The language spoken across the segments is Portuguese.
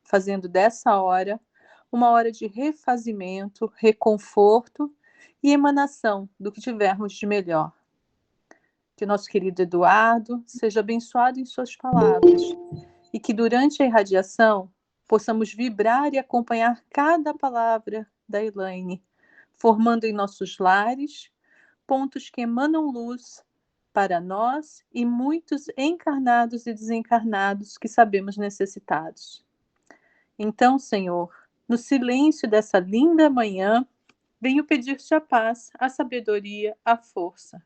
fazendo dessa hora uma hora de refazimento, reconforto e emanação do que tivermos de melhor. Que o nosso querido Eduardo seja abençoado em suas palavras e que durante a irradiação possamos vibrar e acompanhar cada palavra da Elaine, formando em nossos lares pontos que emanam luz para nós e muitos encarnados e desencarnados que sabemos necessitados. Então, Senhor, no silêncio dessa linda manhã, venho pedir-te a paz, a sabedoria, a força.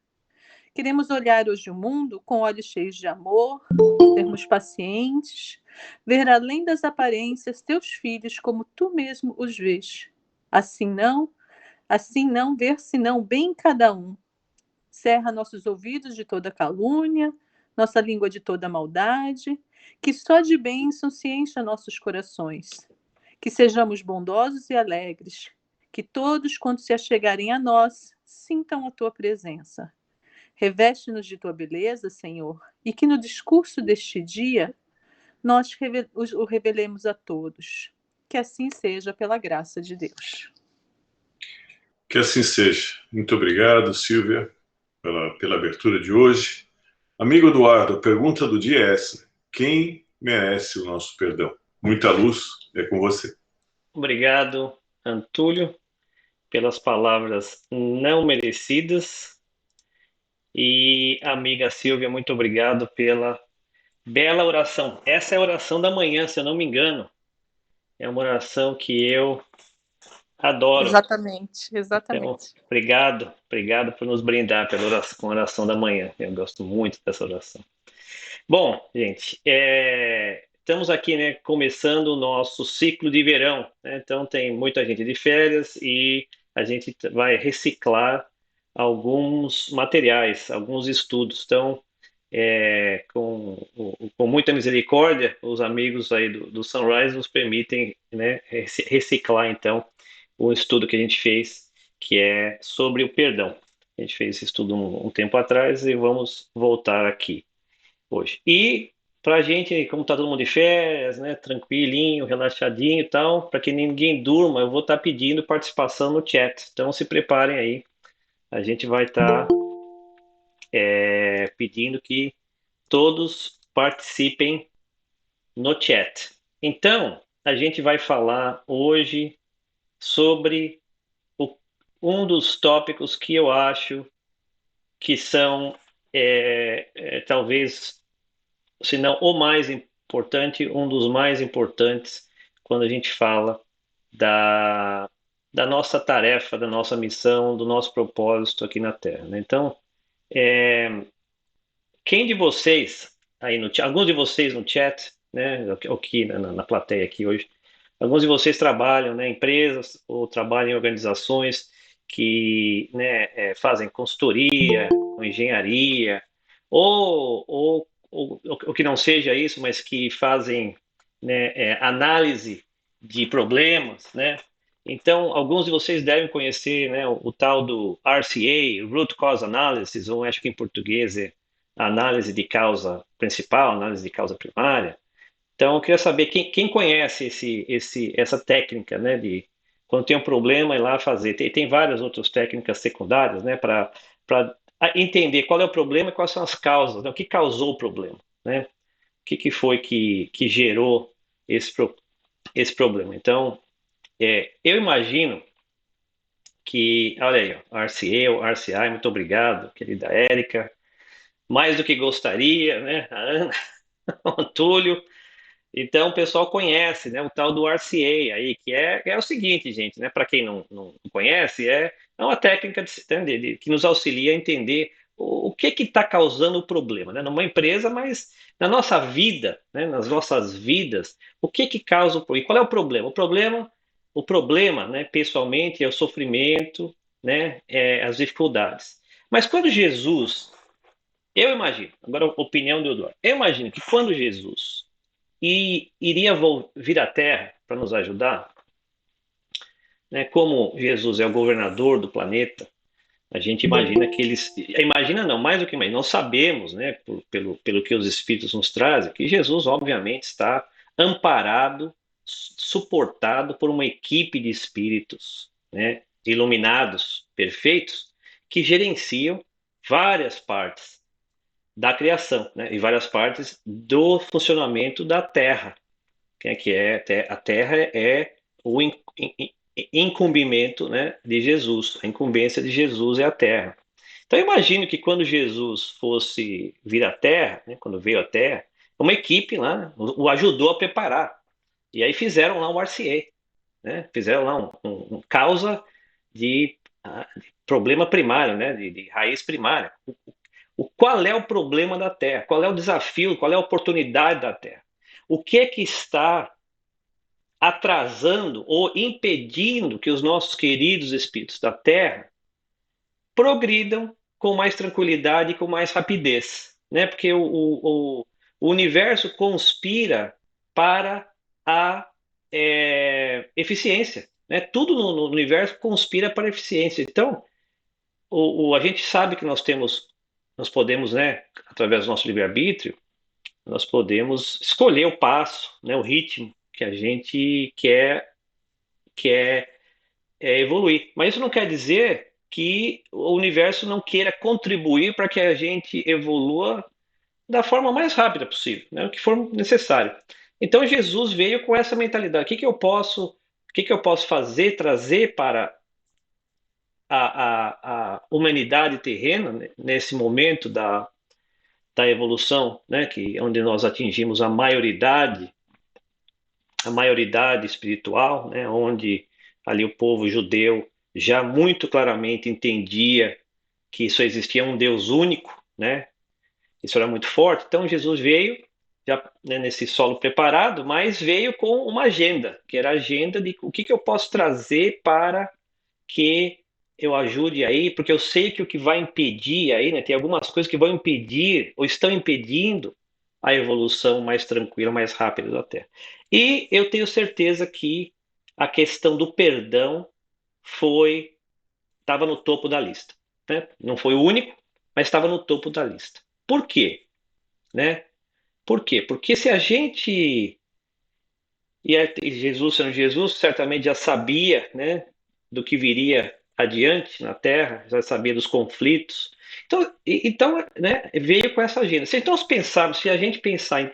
Queremos olhar hoje o mundo com olhos cheios de amor, sermos pacientes, ver além das aparências teus filhos como tu mesmo os vês. Assim não ver senão bem em cada um. Cerra nossos ouvidos de toda calúnia, nossa língua de toda maldade, que só de bênção se encha nossos corações. Que sejamos bondosos e alegres, que todos, quando se achegarem a nós, sintam a tua presença. Reveste-nos de tua beleza, Senhor, e que no discurso deste dia nós o revelemos a todos. Que assim seja, pela graça de Deus. Que assim seja. Muito obrigado, Silvia, pela abertura de hoje. Amigo Eduardo, a pergunta do dia é essa: quem merece o nosso perdão? Muita luz, é com você. Obrigado, Antúlio, pelas palavras não merecidas. E, amiga Silvia, muito obrigado pela bela oração. Essa é a oração da manhã, se eu não me engano. É uma oração que eu adoro. Exatamente. Então, obrigado por nos brindar com a oração da manhã. Eu gosto muito dessa oração. Bom, gente, estamos aqui, né, começando o nosso ciclo de verão, né? Então tem muita gente de férias e a gente vai reciclar alguns materiais, alguns estudos. Então, com muita misericórdia, os amigos aí do Sunrise nos permitem, né, reciclar, então, o estudo que a gente fez, que é sobre o perdão. A gente fez esse estudo um tempo atrás e vamos voltar aqui hoje. E para a gente, como está todo mundo de férias, né, tranquilinho, relaxadinho e tal, para que ninguém durma, eu vou estar pedindo participação no chat. Então se preparem aí. A gente vai estar pedindo que todos participem no chat. Então, a gente vai falar hoje sobre um dos tópicos que eu acho que são talvez, se não o mais importante, um dos mais importantes quando a gente fala da nossa tarefa, da nossa missão, do nosso propósito aqui na Terra, né? Então, quem de vocês, aí alguns de vocês no chat, né, aqui na plateia aqui hoje, alguns de vocês trabalham, né, em empresas ou trabalham em organizações que, né, fazem consultoria, ou engenharia, ou que não seja isso, mas que fazem, né, análise de problemas, né? Então, alguns de vocês devem conhecer, né, o tal do RCA, Root Cause Analysis, ou acho que em português é análise de causa principal, análise de causa primária. Então, eu queria saber quem conhece essa técnica, né, de quando tem um problema ir lá fazer. Tem várias outras técnicas secundárias, né, para entender qual é o problema e quais são as causas, né, o que causou o problema, né, o que foi que gerou esse problema. Então, eu imagino que, olha aí, ó, RCA ou RCI, muito obrigado, querida Érica, mais do que gostaria, né, a Ana, o Antúlio. Então, o pessoal conhece, né, o tal do RCA aí, que é o seguinte, gente, né, para quem não conhece, é uma técnica que nos auxilia a entender o que está causando o problema, né, numa empresa, mas na nossa vida, né, nas nossas vidas, o que causa o problema? E qual é o problema, né, pessoalmente, é o sofrimento, né, as dificuldades. Mas quando Jesus, eu imagino, agora a opinião do Eduardo, eu imagino que quando Jesus iria vir à Terra para nos ajudar, né? Como Jesus é o governador do planeta, a gente imagina que eles, imagina não, mais do que imagina, nós sabemos, né, pelo que os Espíritos nos trazem, que Jesus obviamente está amparado suportado por uma equipe de espíritos, né, iluminados, perfeitos, que gerenciam várias partes da criação, né, e várias partes do funcionamento da Terra, que a Terra é o incumbimento, né, de Jesus, a incumbência de Jesus é a Terra. Então, eu imagino que quando Jesus fosse vir à Terra, né, quando veio à Terra, uma equipe lá o ajudou a preparar. E aí fizeram lá um RCA, né? Fizeram lá um causa de problema primário, né? De raiz primária. Qual é o problema da Terra? Qual é o desafio? Qual é a oportunidade da Terra? O que é que está atrasando ou impedindo que os nossos queridos espíritos da Terra progridam com mais tranquilidade e com mais rapidez, né? Porque o universo conspira para a eficiência, né? Tudo no universo conspira para a eficiência. Então, a gente sabe que nós podemos, né, através do nosso livre-arbítrio, nós podemos escolher o passo, né, o ritmo que a gente quer evoluir. Mas isso não quer dizer que o universo não queira contribuir para que a gente evolua da forma mais rápida possível, né? O que for necessário. Então Jesus veio com essa mentalidade. O que que eu posso fazer, trazer para a humanidade terrena, né, nesse momento da evolução, né, onde nós atingimos a maioridade espiritual, né, onde ali o povo judeu já muito claramente entendia que só existia um Deus único, né? Isso era muito forte. Então Jesus veio já, né, nesse solo preparado, mas veio com uma agenda, que era a agenda de o que eu posso trazer para que eu ajude aí, porque eu sei que o que vai impedir aí, né, tem algumas coisas que vão impedir ou estão impedindo a evolução mais tranquila, mais rápida da Terra. E eu tenho certeza que a questão do perdão estava no topo da lista, né? Não foi o único, mas estava no topo da lista. Por quê? Né? Por quê? Porque se a gente e Jesus sendo Jesus, certamente já sabia, né, do que viria adiante na Terra, já sabia dos conflitos. Então, né, veio com essa agenda. Se a gente pensar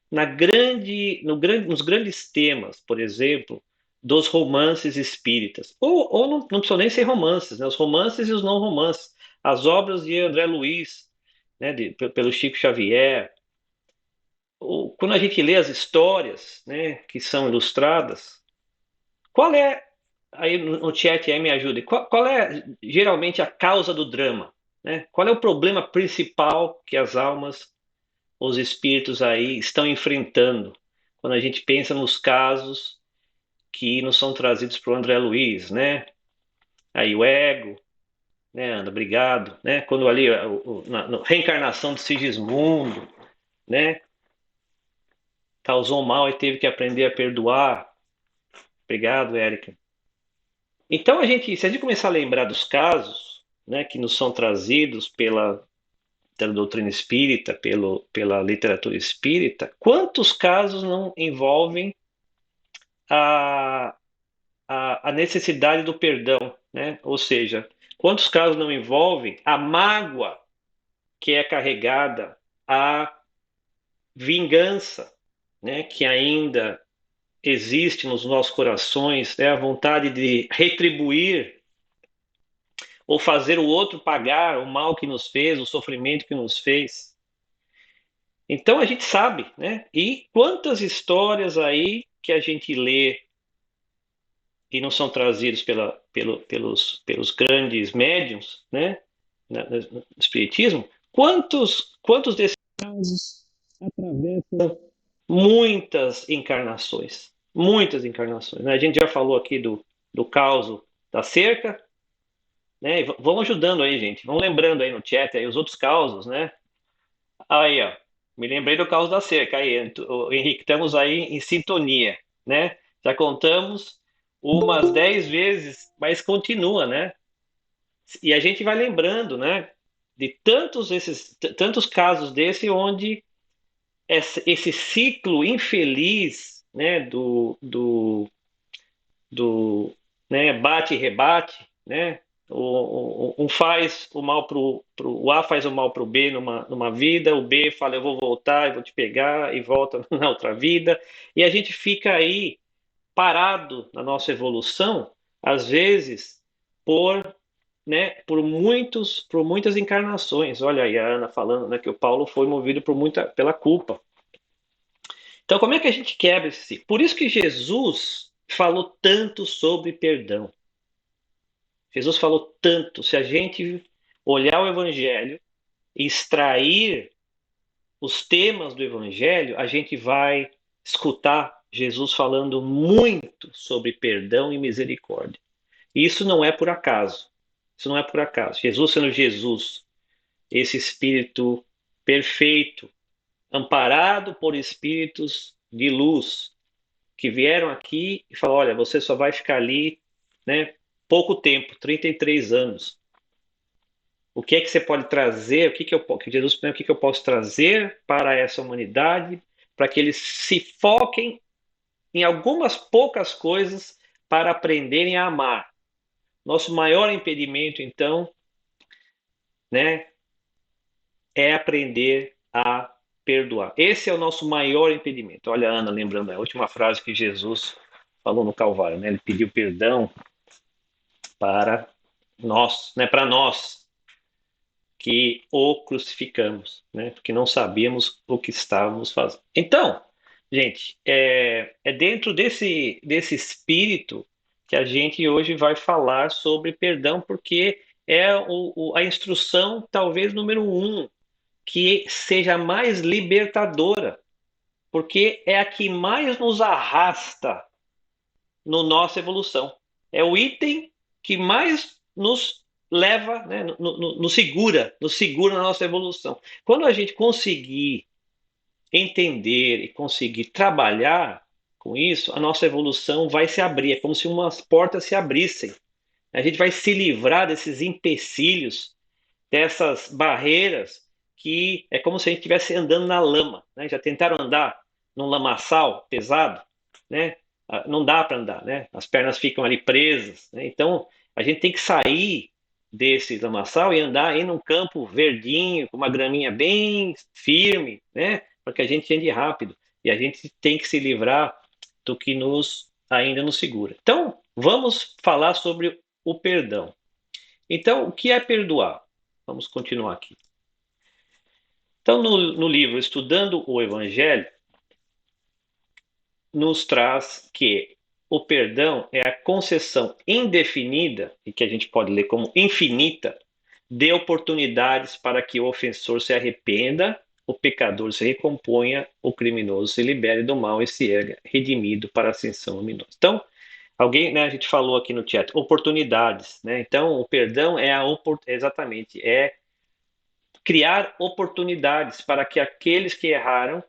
nos grandes temas, por exemplo, dos romances espíritas, ou não precisam nem ser romances, né, os romances e os não romances, as obras de André Luiz, né, pelo Chico Xavier, quando a gente lê as histórias, né, que são ilustradas, qual é, aí no chat aí me ajude, qual é geralmente a causa do drama, né? Qual é o problema principal que as almas, os espíritos aí estão enfrentando quando a gente pensa nos casos que nos são trazidos por André Luiz, né? Aí o ego, né, Ana, obrigado, né? Quando ali na reencarnação de Sigismundo, né? Causou mal e teve que aprender a perdoar. Obrigado, Érica. Então, se a gente começar a lembrar dos casos, né, que nos são trazidos pela doutrina espírita, pela literatura espírita, quantos casos não envolvem a, a necessidade do perdão, né? Ou seja, quantos casos não envolvem a mágoa que é carregada, a vingança, né, que ainda existe nos nossos corações, né, a vontade de retribuir ou fazer o outro pagar o mal que nos fez, o sofrimento que nos fez. Então a gente sabe, né? E quantas histórias aí que a gente lê e não são trazidos pelos grandes médiums, né? No espiritismo, quantos desses casos atravessam muitas encarnações, né? A gente já falou aqui do caos da cerca, né? E vão ajudando aí, gente. Vão lembrando aí no chat aí os outros causos, né? Aí, ó. Me lembrei do caos da cerca. Aí, Henrique, estamos aí em sintonia, né? Já contamos umas 10 vezes, mas continua, né? E a gente vai lembrando, né? De tantos casos desse onde esse ciclo infeliz, né, do né, bate e rebate, né? Um faz o mal o A faz o mal pro B numa vida, o B fala eu vou voltar, eu vou te pegar e volta na outra vida, e a gente fica aí parado na nossa evolução, às vezes por por muitas encarnações. Olha aí a Ana falando, né, que o Paulo foi movido pela culpa. Então, como é que a gente quebra esse ciclo? Por isso que Jesus falou tanto sobre perdão. Jesus falou tanto. Se a gente olhar o Evangelho e extrair os temas do Evangelho, a gente vai escutar Jesus falando muito sobre perdão e misericórdia. E isso não é por acaso. Isso não é por acaso. Jesus sendo Jesus, esse Espírito perfeito, amparado por espíritos de luz, que vieram aqui e falaram, olha, você só vai ficar ali, né, pouco tempo, 33 anos. O que é que você pode trazer? Que Jesus pergunta, o que eu posso trazer para essa humanidade, para que eles se foquem em algumas poucas coisas para aprenderem a amar. Nosso maior impedimento, então, né, é aprender a perdoar. Esse é o nosso maior impedimento. Olha, Ana, lembrando a última frase que Jesus falou no Calvário, né? Ele pediu perdão para nós, né? Para nós que o crucificamos, né? Porque não sabíamos o que estávamos fazendo. Então, gente, é dentro desse espírito que a gente hoje vai falar sobre perdão, porque é a instrução, talvez, número um, que seja mais libertadora, porque é a que mais nos arrasta na nossa evolução. É o item que mais nos leva, né, nos segura na nossa evolução. Quando a gente conseguir entender e conseguir trabalhar com isso, a nossa evolução vai se abrir. É como se umas portas se abrissem. A gente vai se livrar desses empecilhos, dessas barreiras que é como se a gente estivesse andando na lama, né? Já tentaram andar num lamaçal pesado, né? Não dá para andar, né? As pernas ficam ali presas, né? Então a gente tem que sair desse lamaçal e andar aí num campo verdinho, com uma graminha bem firme, né? Para que a gente ande rápido. E a gente tem que se livrar do que ainda nos segura. Então, vamos falar sobre o perdão. Então, o que é perdoar? Vamos continuar aqui. Então, no livro Estudando o Evangelho, nos traz que o perdão é a concessão indefinida, e que a gente pode ler como infinita, de oportunidades para que o ofensor se arrependa, o pecador se recomponha, o criminoso se libere do mal e se erga redimido para a ascensão luminosa. Então, né, a gente falou aqui no chat, oportunidades, né? Então, o perdão é exatamente, é criar oportunidades para que aqueles que erraram,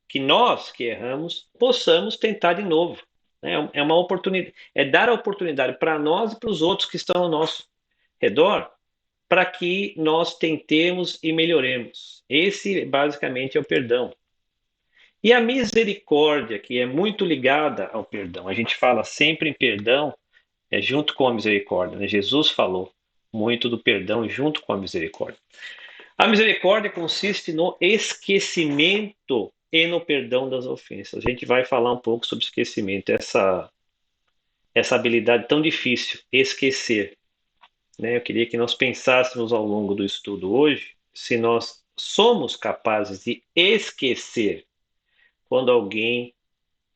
que nós que erramos, possamos tentar de novo. É uma oportunidade, é dar a oportunidade para nós e para os outros que estão ao nosso redor, para que nós tentemos e melhoremos. Esse basicamente é o perdão. E a misericórdia, que é muito ligada ao perdão. A gente fala sempre em perdão, junto com a misericórdia, né? Jesus falou muito do perdão junto com a misericórdia. A misericórdia consiste no esquecimento e no perdão das ofensas. A gente vai falar um pouco sobre esquecimento, essa habilidade tão difícil, esquecer, né? Eu queria que nós pensássemos ao longo do estudo hoje se nós somos capazes de esquecer quando alguém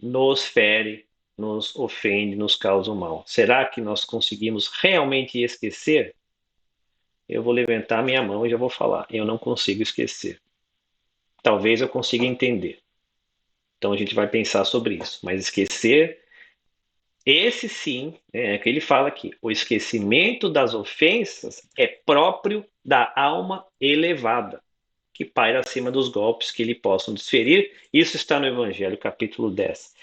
nos fere, nos ofende, nos causa o mal. Será que nós conseguimos realmente esquecer? Eu vou levantar minha mão e já vou falar. Eu não consigo esquecer. Talvez eu consiga entender. Então a gente vai pensar sobre isso. Mas esquecer, esse sim, é que ele fala aqui. O esquecimento das ofensas é próprio da alma elevada, que paira acima dos golpes que lhe possam desferir. Isso está no Evangelho, capítulo 10.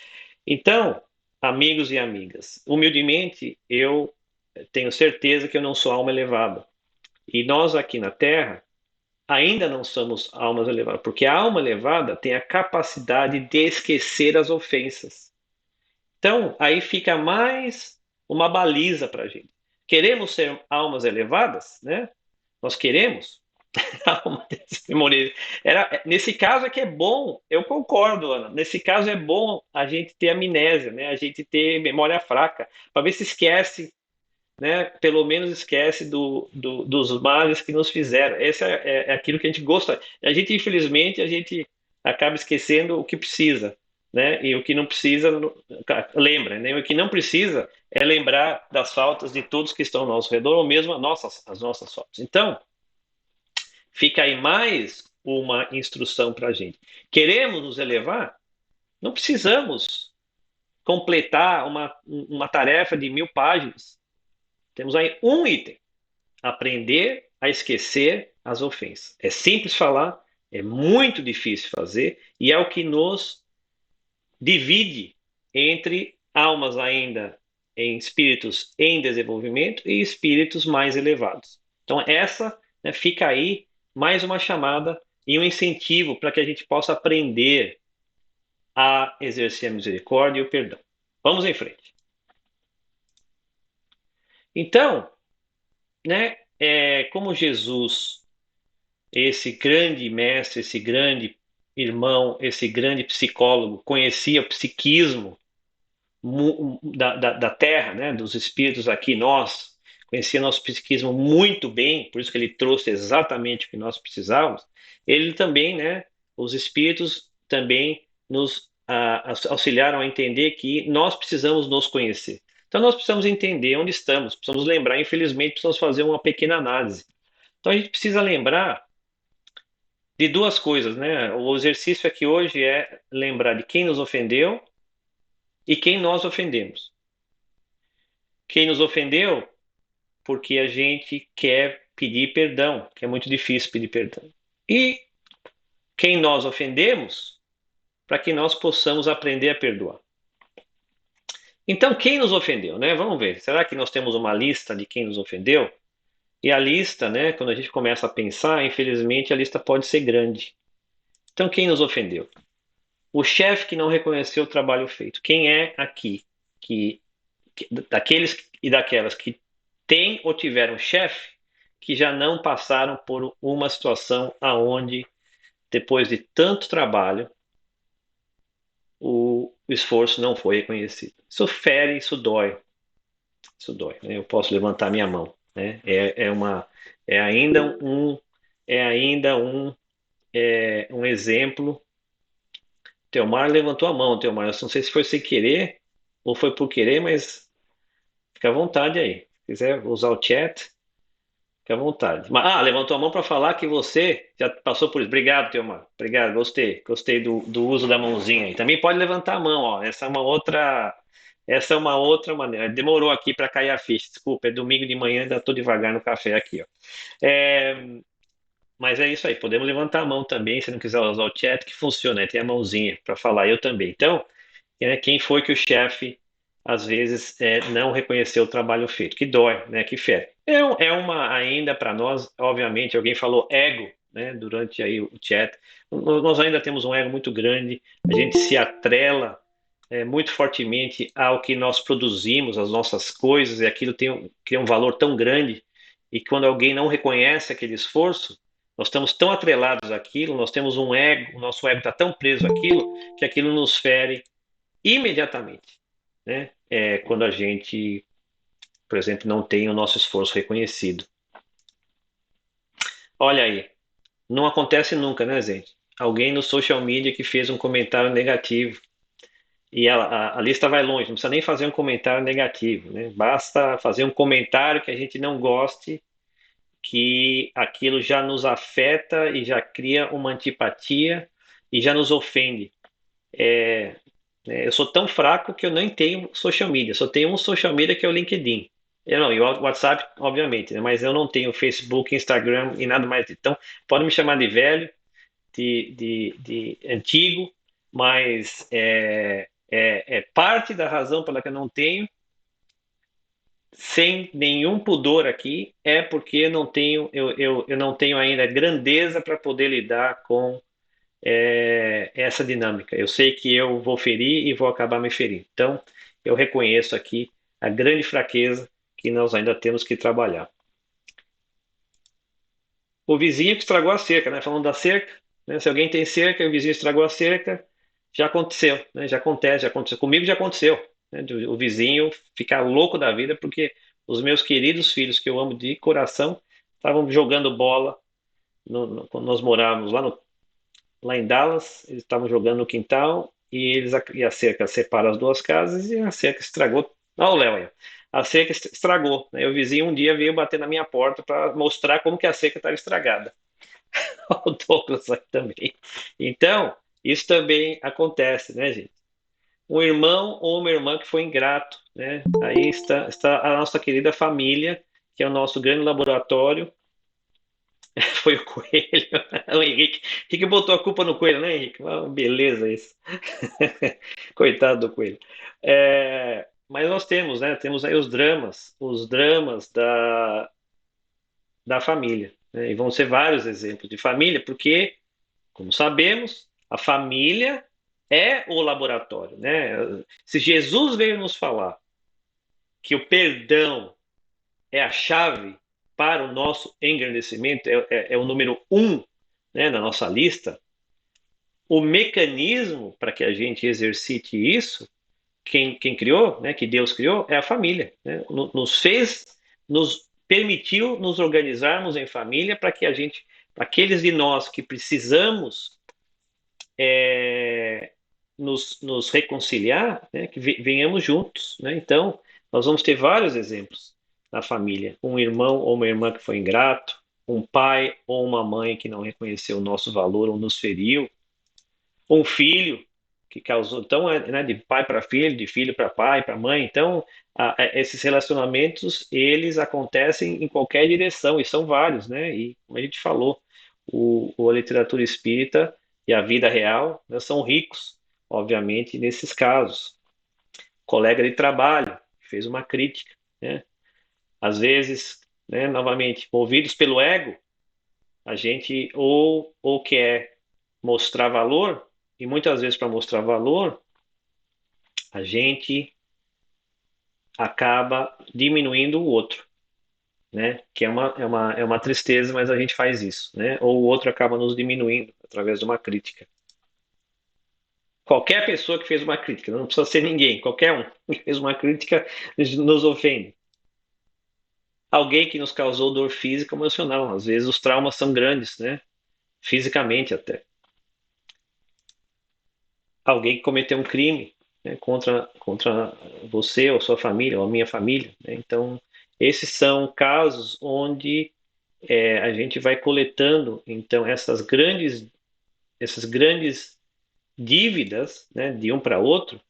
Então, amigos e amigas, humildemente eu tenho certeza que eu não sou alma elevada. E nós aqui na Terra ainda não somos almas elevadas, porque a alma elevada tem a capacidade de esquecer as ofensas. Então, aí fica mais uma baliza para a gente. Queremos ser almas elevadas, né? Nós queremos. Nesse caso é que é bom, eu concordo, Ana. Nesse caso é bom a gente ter amnésia, né? A gente ter memória fraca, para ver se esquece, né? Pelo menos esquece dos males que nos fizeram. Esse é aquilo que a gente gosta. A gente, infelizmente, a gente acaba esquecendo o que precisa, né? E o que não precisa, lembra, né? O que não precisa é lembrar das faltas de todos que estão ao nosso redor, ou mesmo as nossas faltas. Então, fica aí mais uma instrução para a gente. Queremos nos elevar? Não precisamos completar uma tarefa de 1000 páginas. Temos aí um item: aprender a esquecer as ofensas. É simples falar, é muito difícil fazer, e é o que nos divide entre almas ainda em espíritos em desenvolvimento e espíritos mais elevados. Então, essa, né, fica aí mais uma chamada e um incentivo para que a gente possa aprender a exercer a misericórdia e o perdão. Vamos em frente. Então, né, como Jesus, esse grande mestre, esse grande irmão, esse grande psicólogo, conhecia o psiquismo da Terra, né, dos espíritos aqui, nós, conhecia nosso psiquismo muito bem, por isso que ele trouxe exatamente o que nós precisávamos. Ele também, né, os espíritos também nos auxiliaram a entender que nós precisamos nos conhecer. Então nós precisamos entender onde estamos, precisamos lembrar, infelizmente precisamos fazer uma pequena análise. Então a gente precisa lembrar de duas coisas, né? O exercício aqui hoje é lembrar de quem nos ofendeu e quem nós ofendemos. Quem nos ofendeu porque a gente quer pedir perdão, que é muito difícil pedir perdão. E quem nós ofendemos, para que nós possamos aprender a perdoar. Então, quem nos ofendeu, né? Vamos ver. Será que nós temos uma lista de quem nos ofendeu? E a lista, né, quando a gente começa a pensar, infelizmente a lista pode ser grande. Então, quem nos ofendeu? O chefe que não reconheceu o trabalho feito. Quem é aqui daqueles e daquelas que têm ou tiveram chefe que já não passaram por uma situação aonde, depois de tanto trabalho, o esforço não foi reconhecido? Isso fere, isso dói, né? Eu posso levantar minha mão, né? É ainda um, é ainda um, um exemplo. Teomar levantou a mão, Teomar. Eu não sei se foi sem querer ou foi por querer, mas fica à vontade aí. Se quiser usar o chat, fica à vontade. Levantou a mão para falar que você já passou por isso. Obrigado, Teomar. Obrigado, gostei do uso da mãozinha aí. Também pode levantar a mão, ó. Essa é uma outra maneira. Demorou aqui para cair a ficha. Desculpa, é domingo de manhã, ainda estou devagar no café aqui, ó. Mas é isso aí. Podemos levantar a mão também, se não quiser usar o chat, que funciona, né? Tem a mãozinha para falar. Eu também. Então, quem foi que o chefe às vezes não reconheceu o trabalho feito? Que dói, né? Que fere. É uma ainda para nós, obviamente, alguém falou ego, né? Durante aí o chat. Nós ainda temos um ego muito grande. A gente se atrela muito fortemente ao que nós produzimos, as nossas coisas, e aquilo tem um valor tão grande. E quando alguém não reconhece aquele esforço, nós estamos tão atrelados àquilo, nós temos um ego, o nosso ego está tão preso àquilo, que aquilo nos fere imediatamente, né? Quando a gente, por exemplo, não tem o nosso esforço reconhecido. Olha aí, não acontece nunca, né, gente? Alguém no social media que fez um comentário negativo e a lista vai longe, não precisa nem fazer um comentário negativo, né? Basta fazer um comentário que a gente não goste, que aquilo já nos afeta e já cria uma antipatia e já nos ofende. Eu sou tão fraco que eu nem tenho social media, só tenho um social media que é o LinkedIn. E o WhatsApp, obviamente, né? Mas eu não tenho Facebook, Instagram e nada mais. Então, pode me chamar de velho, de antigo, mas é parte da razão pela que eu não tenho, sem nenhum pudor aqui, é porque eu não tenho ainda grandeza para poder lidar com essa dinâmica. Eu sei que eu vou ferir e vou acabar me ferindo. Então, eu reconheço aqui a grande fraqueza que nós ainda temos que trabalhar. O vizinho que estragou a cerca, né? Falando da cerca, né? Se alguém tem cerca e o vizinho estragou a cerca, já aconteceu, né? Já acontece, já aconteceu. Comigo já aconteceu, né? O vizinho ficar louco da vida porque os meus queridos filhos, que eu amo de coração, estavam jogando bola quando nós morávamos lá em Dallas, eles estavam jogando no quintal e a cerca separa as duas casas e a cerca estragou. Olha o Léo aí. A cerca estragou, né? O vizinho um dia veio bater na minha porta para mostrar como que a cerca estava estragada. O Douglas aí também. Então, isso também acontece, né, gente? Um irmão ou uma irmã que foi ingrato, né? Aí está a nossa querida família, que é o nosso grande laboratório. Foi o Coelho, o Henrique. Henrique botou a culpa no Coelho, né, Henrique? Ah, beleza isso. Coitado do Coelho. Mas nós temos, né? Temos aí os dramas da família, né? E vão ser vários exemplos de família, porque, como sabemos, a família é o laboratório, né? Se Jesus veio nos falar que o perdão é a chave para o nosso engrandecimento, é o número um, né, na nossa lista, o mecanismo para que a gente exercite isso, quem criou, né, que Deus criou, é a família. Né? Nos permitiu nos organizarmos em família para que a gente, aqueles de nós que precisamos nos reconciliar, né, que venhamos juntos. Né? Então, nós vamos ter vários exemplos na família. Um irmão ou uma irmã que foi ingrato, um pai ou uma mãe que não reconheceu o nosso valor ou nos feriu, um filho que causou, então, né, de pai para filho, de filho para pai, para mãe. Então, esses relacionamentos, eles acontecem em qualquer direção, e são vários, né? E, como a gente falou, a literatura espírita e a vida real, né, são ricos, obviamente, nesses casos. Colega de trabalho fez uma crítica, né? Às vezes, né, novamente, movidos pelo ego, a gente ou quer mostrar valor, e muitas vezes para mostrar valor, a gente acaba diminuindo o outro, né? Que é uma tristeza, mas a gente faz isso, né? Ou o outro acaba nos diminuindo através de uma crítica. Qualquer pessoa que fez uma crítica, não precisa ser ninguém, qualquer um que fez uma crítica nos ofende. Alguém que nos causou dor física ou emocional. Às vezes os traumas são grandes, né? Fisicamente até. Alguém que cometeu um crime, né, contra você ou sua família, ou a minha família. Né? Então, esses são casos onde a gente vai coletando, então, essas grandes dívidas, né, de um para outro,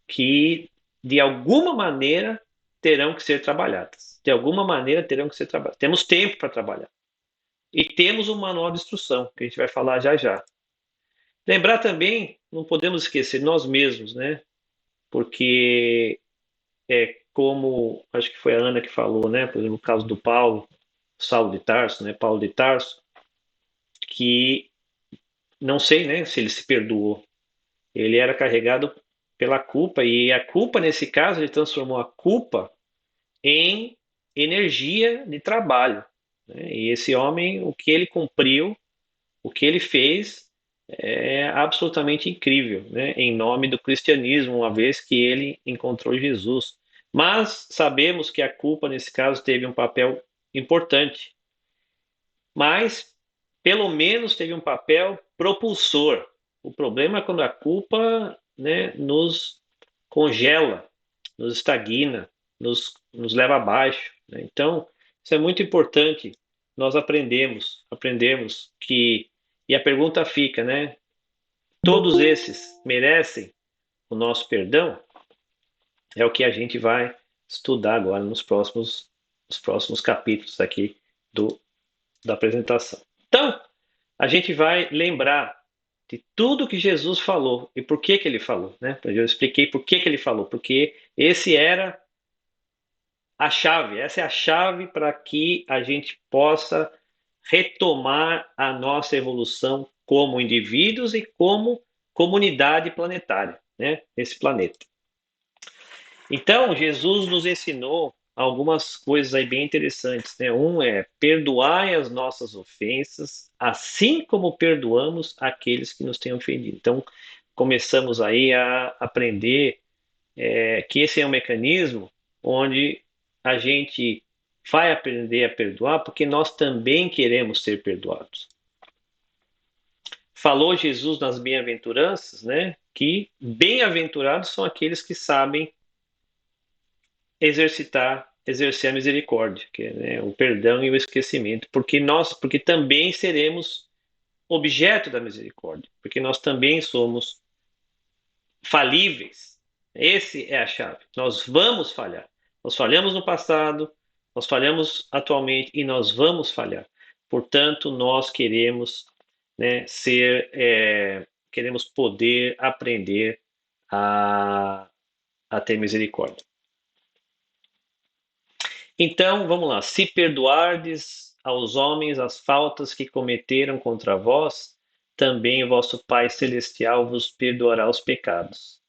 que de alguma maneira terão que ser trabalhadas. De alguma maneira terão que ser trabalhadas. Temos tempo para trabalhar. E temos um manual de instrução, que a gente vai falar já já. Lembrar também, não podemos esquecer nós mesmos, né? Porque como acho que foi a Ana que falou, né? Por exemplo, no caso do Saulo de Tarso, né? Paulo de Tarso, que não sei, né? Se ele se perdoou. Ele era carregado pela culpa e a culpa nesse caso ele transformou a culpa em energia de trabalho. Né? E esse homem, o que ele cumpriu, o que ele fez é absolutamente incrível, né? Em nome do cristianismo, uma vez que ele encontrou Jesus. Mas sabemos que a culpa, nesse caso, teve um papel importante. Mas, pelo menos, teve um papel propulsor. O problema é quando a culpa, né, nos congela, nos estagna, nos leva abaixo. Né? Então, isso é muito importante. Nós aprendemos que. E a pergunta fica, né? Todos esses merecem o nosso perdão? É o que a gente vai estudar agora nos próximos capítulos aqui da apresentação. Então, a gente vai lembrar de tudo que Jesus falou e por que ele falou, né? Eu expliquei por que ele falou, porque esse era a chave, essa é a chave para que a gente possa retomar a nossa evolução como indivíduos e como comunidade planetária, né? Nesse planeta. Então, Jesus nos ensinou algumas coisas aí bem interessantes, né? Um é: perdoai as nossas ofensas, assim como perdoamos aqueles que nos têm ofendido. Então, começamos aí a aprender que esse é um mecanismo onde a gente vai aprender a perdoar porque nós também queremos ser perdoados. Falou Jesus nas bem-aventuranças, né? Que bem-aventurados são aqueles que sabem exercer a misericórdia, que é, né, o perdão e o esquecimento, porque também seremos objeto da misericórdia, porque nós também somos falíveis. Esse é a chave. Nós vamos falhar. Nós falhamos no passado, nós falhamos atualmente e nós vamos falhar. Portanto, nós queremos, né, queremos poder aprender a ter misericórdia. Então, vamos lá. Se perdoardes aos homens as faltas que cometeram contra vós, também o vosso Pai Celestial vos perdoará os pecados.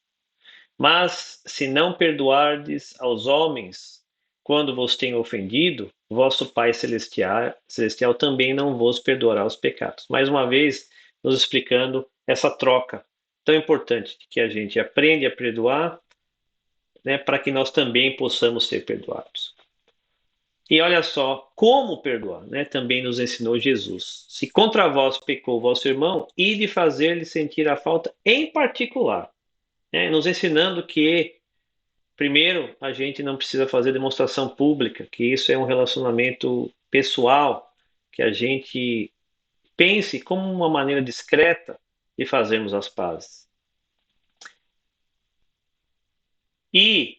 Mas se não perdoardes aos homens quando vos têm ofendido, vosso Pai Celestial também não vos perdoará os pecados. Mais uma vez, nos explicando essa troca tão importante que a gente aprende a perdoar, né, para que nós também possamos ser perdoados. E olha só, como perdoar, né? Também nos ensinou Jesus. Se contra vós pecou vosso irmão, ide fazer-lhe sentir a falta em particular, né? Nos ensinando que, primeiro, a gente não precisa fazer demonstração pública, que isso é um relacionamento pessoal, que a gente pense como uma maneira discreta de fazermos as pazes. E,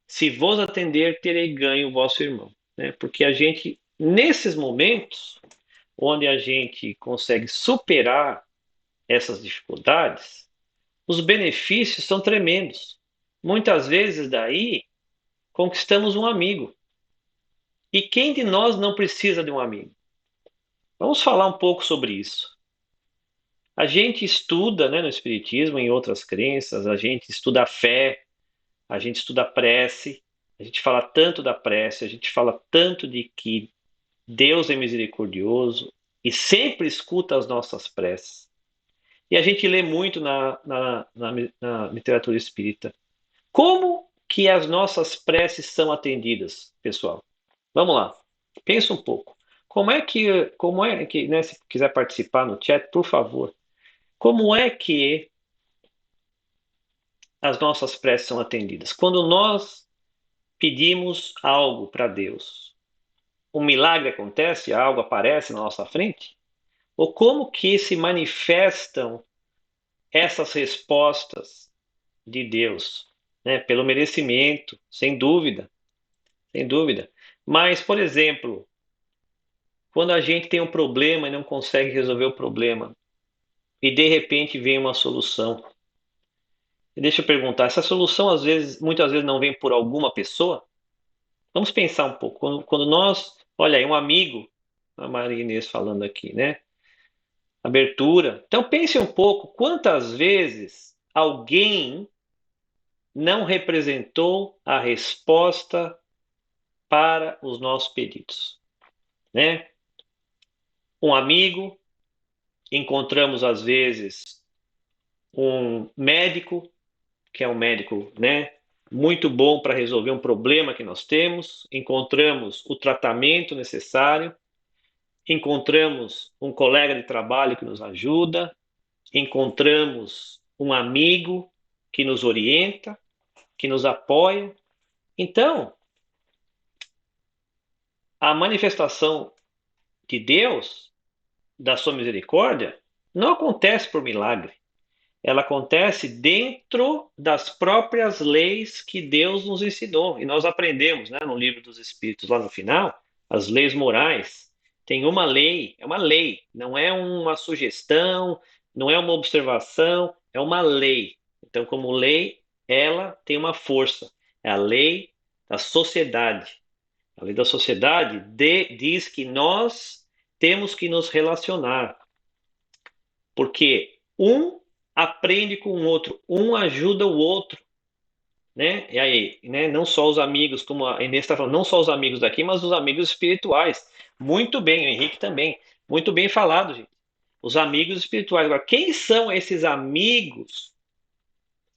se vos atender, terei ganho o vosso irmão, né? Porque a gente, nesses momentos, onde a gente consegue superar essas dificuldades, os benefícios são tremendos. Muitas vezes daí conquistamos um amigo. E quem de nós não precisa de um amigo? Vamos falar um pouco sobre isso. A gente estuda, né, no Espiritismo, em outras crenças, a gente estuda a fé, a gente estuda a prece, a gente fala tanto da prece, a gente fala tanto de que Deus é misericordioso e sempre escuta as nossas preces. E a gente lê muito na literatura espírita. Como que as nossas preces são atendidas, pessoal? Vamos lá, pensa um pouco. Como é que, né, se quiser participar no chat, por favor, como é que as nossas preces são atendidas? Quando nós pedimos algo para Deus, um milagre acontece, algo aparece na nossa frente? Ou como que se manifestam essas respostas de Deus, né? Pelo merecimento, sem dúvida, sem dúvida. Mas, por exemplo, quando a gente tem um problema e não consegue resolver o problema, e de repente vem uma solução. E deixa eu perguntar, essa solução muitas vezes não vem por alguma pessoa? Vamos pensar um pouco. Quando nós, olha aí, um amigo, a Maria Inês falando aqui, né? Abertura. Então pense um pouco, quantas vezes alguém não representou a resposta para os nossos pedidos, né? Um amigo, encontramos às vezes um médico, que é um médico, né, muito bom para resolver um problema que nós temos, encontramos o tratamento necessário, encontramos um colega de trabalho que nos ajuda, encontramos um amigo que nos orienta, que nos apoia. Então, a manifestação de Deus, da sua misericórdia, não acontece por milagre. Ela acontece dentro das próprias leis que Deus nos ensinou. E nós aprendemos, né, no Livro dos Espíritos, lá no final, as leis morais. Tem uma lei, é uma lei, não é uma sugestão, não é uma observação, é uma lei. Então, como lei, ela tem uma força. É a lei da sociedade. A lei da sociedade diz que nós temos que nos relacionar. Porque um aprende com o outro, um ajuda o outro. né? E aí, né? Não só os amigos, como a Inês está falando, não só os amigos daqui, mas os amigos espirituais. Muito bem, o Henrique também. Muito bem falado, gente. Os amigos espirituais. Agora, quem são esses amigos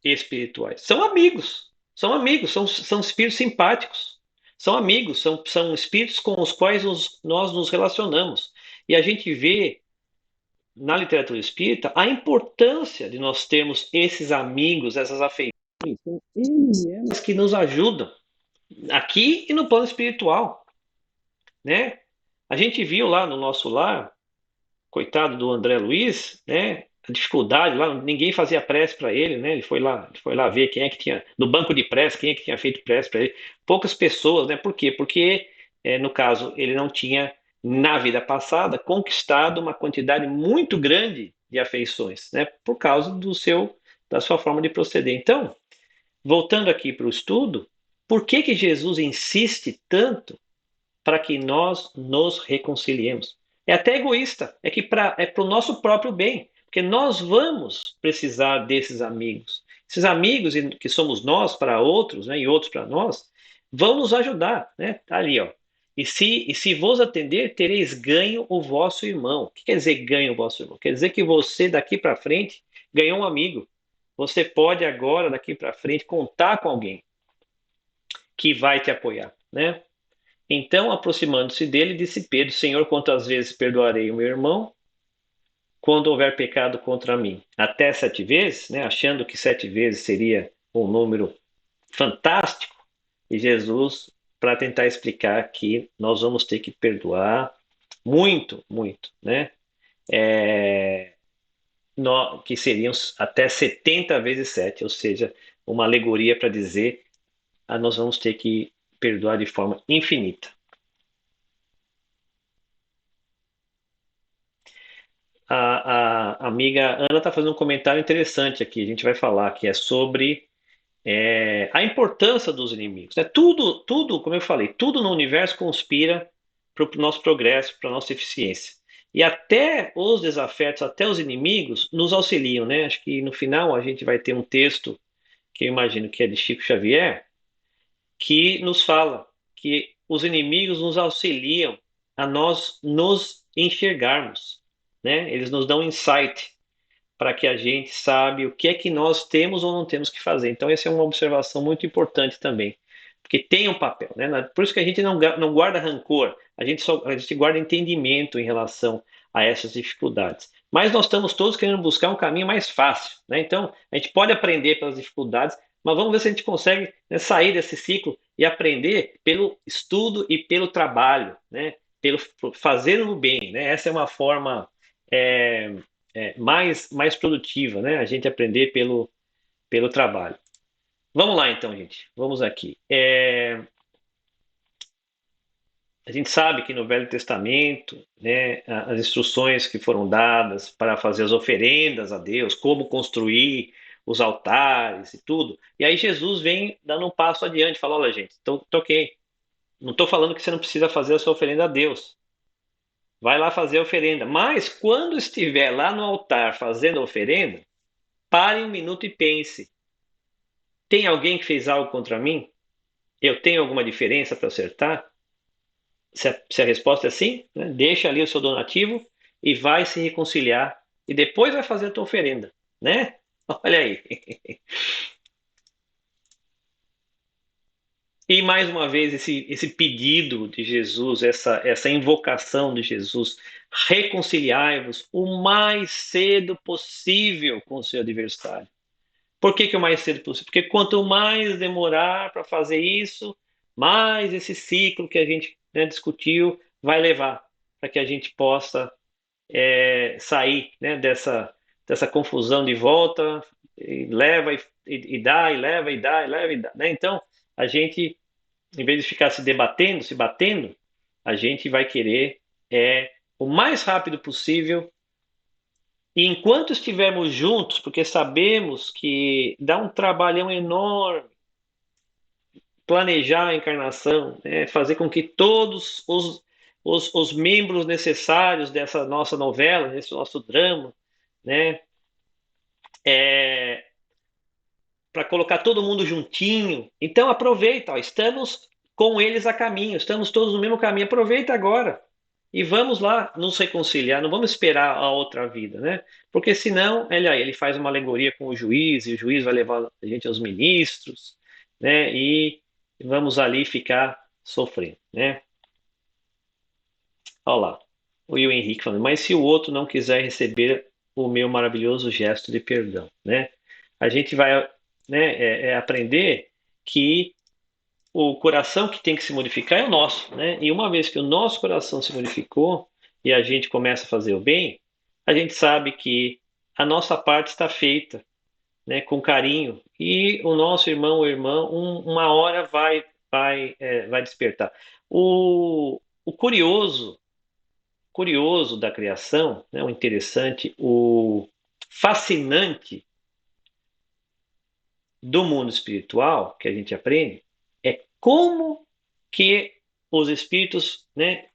espirituais? São amigos, são espíritos simpáticos. São amigos, são espíritos com os quais nós nos relacionamos. E a gente vê na literatura espírita a importância de nós termos esses amigos, essas afeições, são eles e elas que nos ajudam aqui e no plano espiritual, né? A gente viu lá no nosso lar, coitado do André Luiz, né? A dificuldade lá, ninguém fazia prece para ele, né? Ele foi lá ver quem é que tinha no banco de prece, quem é que tinha feito prece para ele. Poucas pessoas, né? Por quê? Porque no caso ele não tinha na vida passada conquistado uma quantidade muito grande de afeições, né? Por causa da sua forma de proceder. Então, voltando aqui para o estudo, por que que Jesus insiste tanto para que nós nos reconciliemos? É até egoísta, é para o nosso próprio bem, porque nós vamos precisar desses amigos. Esses amigos que somos nós para outros, né, e outros para nós, vão nos ajudar, né? Tá ali, ó. E se vos atender, tereis ganho o vosso irmão. O que quer dizer ganho o vosso irmão? Quer dizer que você daqui para frente ganhou um amigo. Você pode agora, daqui para frente, contar com alguém que vai te apoiar, né? Então, aproximando-se dele, disse Pedro: Senhor, quantas vezes perdoarei o meu irmão quando houver pecado contra mim? Até 7 vezes, né? Achando que 7 vezes seria um número fantástico. E Jesus, para tentar explicar que nós vamos ter que perdoar muito, muito, né? É, que seriam até 70 vezes 7, ou seja, uma alegoria para dizer que nós vamos ter que perdoar de forma infinita. A amiga Ana está fazendo um comentário interessante aqui. A gente vai falar que é sobre a importância dos inimigos. Né? Tudo, como eu falei, tudo no universo conspira para o nosso progresso, para a nossa eficiência. E até os desafetos, até os inimigos, nos auxiliam, né? Acho que no final a gente vai ter um texto que eu imagino que é de Chico Xavier, que nos fala que os inimigos nos auxiliam a nós nos enxergarmos, né? Eles nos dão insight para que a gente sabe o que é que nós temos ou não temos que fazer. Então, essa é uma observação muito importante também, porque tem um papel, né? Por isso que a gente não guarda rancor, a gente guarda entendimento em relação a essas dificuldades. Mas nós estamos todos querendo buscar um caminho mais fácil, né? Então, a gente pode aprender pelas dificuldades, mas vamos ver se a gente consegue, né, sair desse ciclo e aprender pelo estudo e pelo trabalho, né? Pelo fazer o bem, né? Essa é uma forma é, mais produtiva, né? A gente aprender pelo trabalho. Vamos lá, então, gente. Vamos aqui. A gente sabe que no Velho Testamento, né, as instruções que foram dadas para fazer as oferendas a Deus, como construir os altares e tudo. E aí Jesus vem dando um passo adiante, fala: olha, gente, ok. Não estou falando que você não precisa fazer a sua oferenda a Deus. Vai lá fazer a oferenda. Mas quando estiver lá no altar fazendo a oferenda, pare um minuto e pense: tem alguém que fez algo contra mim? Eu tenho alguma diferença para acertar? Se a resposta é sim, né, deixa ali o seu donativo e vai se reconciliar. E depois vai fazer a tua oferenda, né? Olha aí. E mais uma vez, esse pedido de Jesus, essa invocação de Jesus: reconciliai-vos o mais cedo possível com o seu adversário. Por que o mais cedo possível? Porque quanto mais demorar para fazer isso, mais esse ciclo que a gente, né, discutiu vai levar para que a gente possa sair, né, dessa confusão de volta, e leva e dá, e leva e dá, e leva e dá. Né? Então, a gente, em vez de ficar se debatendo, se batendo, a gente vai querer o mais rápido possível. E enquanto estivermos juntos, porque sabemos que dá um trabalhão enorme planejar a encarnação, né, fazer com que todos os membros necessários dessa nossa novela, desse nosso drama, né, para colocar todo mundo juntinho. Então aproveita, ó, estamos com eles a caminho, estamos todos no mesmo caminho. Aproveita agora e vamos lá nos reconciliar. Não vamos esperar a outra vida, né? Porque senão ele faz uma alegoria com o juiz e o juiz vai levar a gente aos ministros, né? E vamos ali ficar sofrendo, né? Olha lá, o Will Henrique falando, mas se o outro não quiser receber o meu maravilhoso gesto de perdão, né? A gente vai, né, aprender que o coração que tem que se modificar é o nosso, né? E uma vez que o nosso coração se modificou e a gente começa a fazer o bem, a gente sabe que a nossa parte está feita, né, com carinho e o nosso irmão ou irmã uma hora vai despertar. O curioso da criação, né, o interessante, o fascinante do mundo espiritual que a gente aprende é como que os espíritos, né,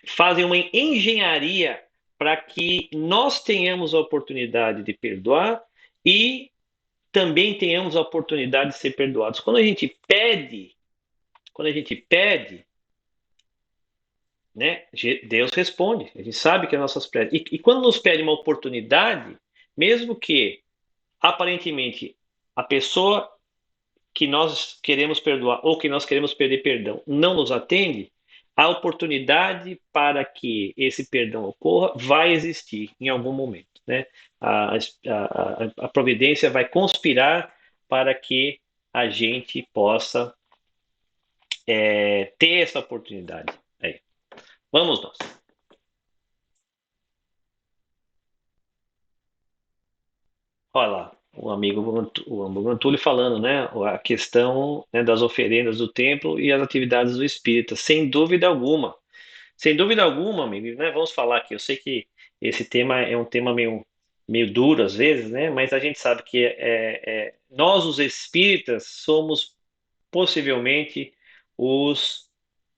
fazem uma engenharia para que nós tenhamos a oportunidade de perdoar e também tenhamos a oportunidade de ser perdoados. Quando a gente pede, né, Deus responde. A gente sabe que as nossas preces. E quando nos pede uma oportunidade, mesmo que aparentemente a pessoa que nós queremos perdoar ou que nós queremos pedir perdão não nos atende, a oportunidade para que esse perdão ocorra vai existir em algum momento, né? A providência vai conspirar para que a gente possa ter essa oportunidade. Aí. Vamos nós. Olha lá, o amigo Antúlio falando, né, a questão, né, das oferendas do templo e as atividades do espírita, sem dúvida alguma. Sem dúvida alguma, amigo, né, vamos falar aqui. Eu sei que esse tema é um tema meio duro às vezes, né, mas a gente sabe que nós, os espíritas, somos possivelmente os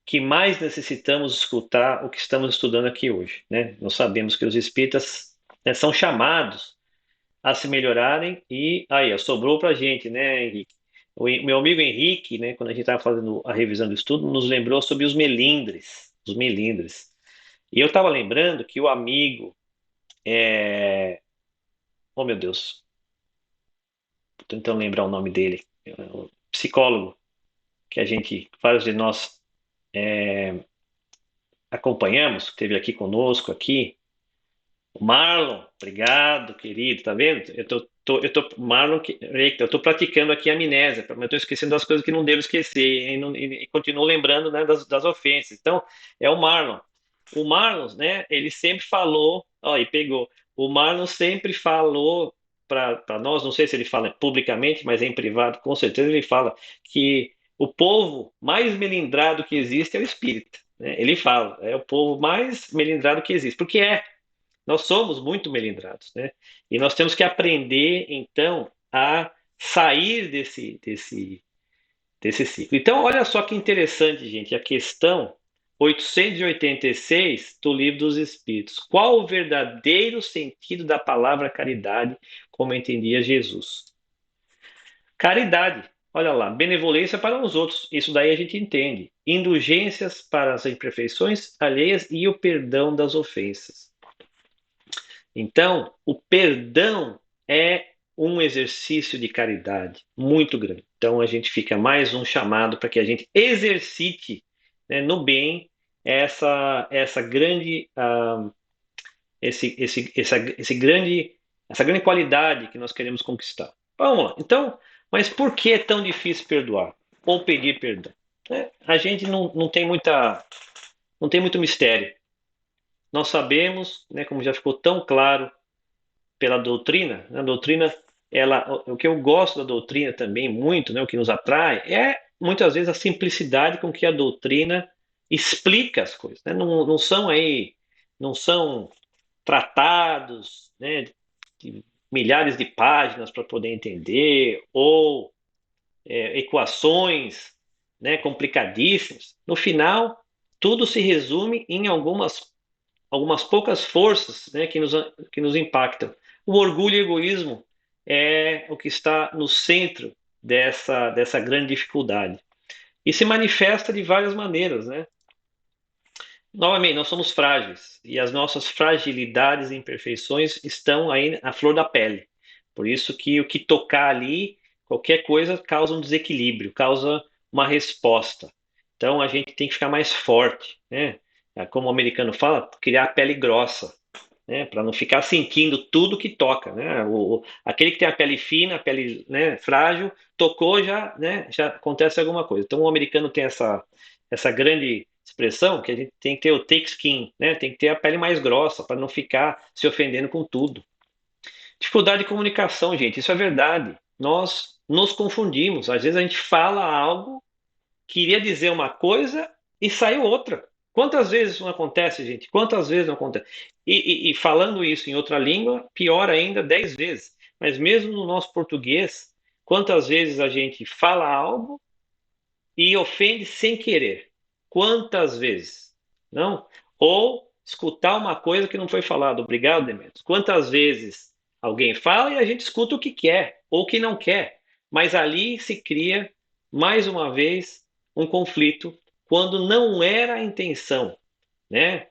que mais necessitamos escutar o que estamos estudando aqui hoje, né? Nós sabemos que os espíritas, né, são chamados a se melhorarem e aí, ó, sobrou para a gente, né, Henrique? Meu amigo Henrique, né, quando a gente estava fazendo a revisão do estudo, nos lembrou sobre os melindres. E eu estava lembrando que o amigo, oh meu Deus, tô tentando lembrar o nome dele, o psicólogo que vários de nós acompanhamos, que esteve aqui conosco aqui, o Marlon, obrigado, querido, tá vendo? Marlon, eu tô praticando aqui a amnésia, mas eu tô esquecendo das coisas que não devo esquecer e continuo lembrando, né, das ofensas. Então, é o Marlon. O Marlon, né, ele sempre falou, ó, e pegou. O Marlon sempre falou para nós, não sei se ele fala publicamente, mas em privado, com certeza ele fala que o povo mais melindrado que existe é o espírita, né? Ele fala, é o povo mais melindrado que existe, porque nós somos muito melindrados, né? E nós temos que aprender, então, a sair desse ciclo. Então, olha só que interessante, gente, a questão 886 do Livro dos Espíritos. Qual o verdadeiro sentido da palavra caridade, como entendia Jesus? Caridade, olha lá, benevolência para os outros, isso daí a gente entende. Indulgências para as imperfeições alheias e o perdão das ofensas. Então, o perdão é um exercício de caridade muito grande. Então, a gente fica mais um chamado para que a gente exercite, né, no bem essa grande, essa grande qualidade que nós queremos conquistar. Vamos lá. Então, mas por que é tão difícil perdoar ou pedir perdão? A gente não tem muito mistério. Nós sabemos, né, como já ficou tão claro pela doutrina, a doutrina, o que eu gosto da doutrina também muito, né, o que nos atrai, é muitas vezes a simplicidade com que a doutrina explica as coisas, né? Não são tratados, né, de milhares de páginas para poder entender, ou equações, né, complicadíssimas. No final, tudo se resume em algumas poucas forças, né, que nos impactam. O orgulho e o egoísmo é o que está no centro dessa grande dificuldade. E se manifesta de várias maneiras, né? Novamente, nós somos frágeis e as nossas fragilidades e imperfeições estão aí à flor da pele. Por isso que o que tocar ali, qualquer coisa, causa um desequilíbrio, causa uma resposta. Então a gente tem que ficar mais forte, né? Como o americano fala, criar a pele grossa, né? Para não ficar sentindo tudo que toca, né? Aquele que tem a pele fina, a pele, né, frágil, tocou já, né, já acontece alguma coisa. Então o americano tem essa grande expressão que a gente tem que ter o thick skin, né? Tem que ter a pele mais grossa para não ficar se ofendendo com tudo. Dificuldade de comunicação, gente, isso é verdade. Nós nos confundimos. Às vezes a gente fala algo, queria dizer uma coisa e saiu outra. Quantas vezes isso não acontece, gente? Quantas vezes não acontece? E falando isso em outra língua, pior ainda, 10 vezes. Mas mesmo no nosso português, quantas vezes a gente fala algo e ofende sem querer? Quantas vezes? Não? Ou escutar uma coisa que não foi falada. Obrigado, Demetrios. Quantas vezes alguém fala e a gente escuta o que quer ou o que não quer? Mas ali se cria, mais uma vez, um conflito quando não era a intenção, né?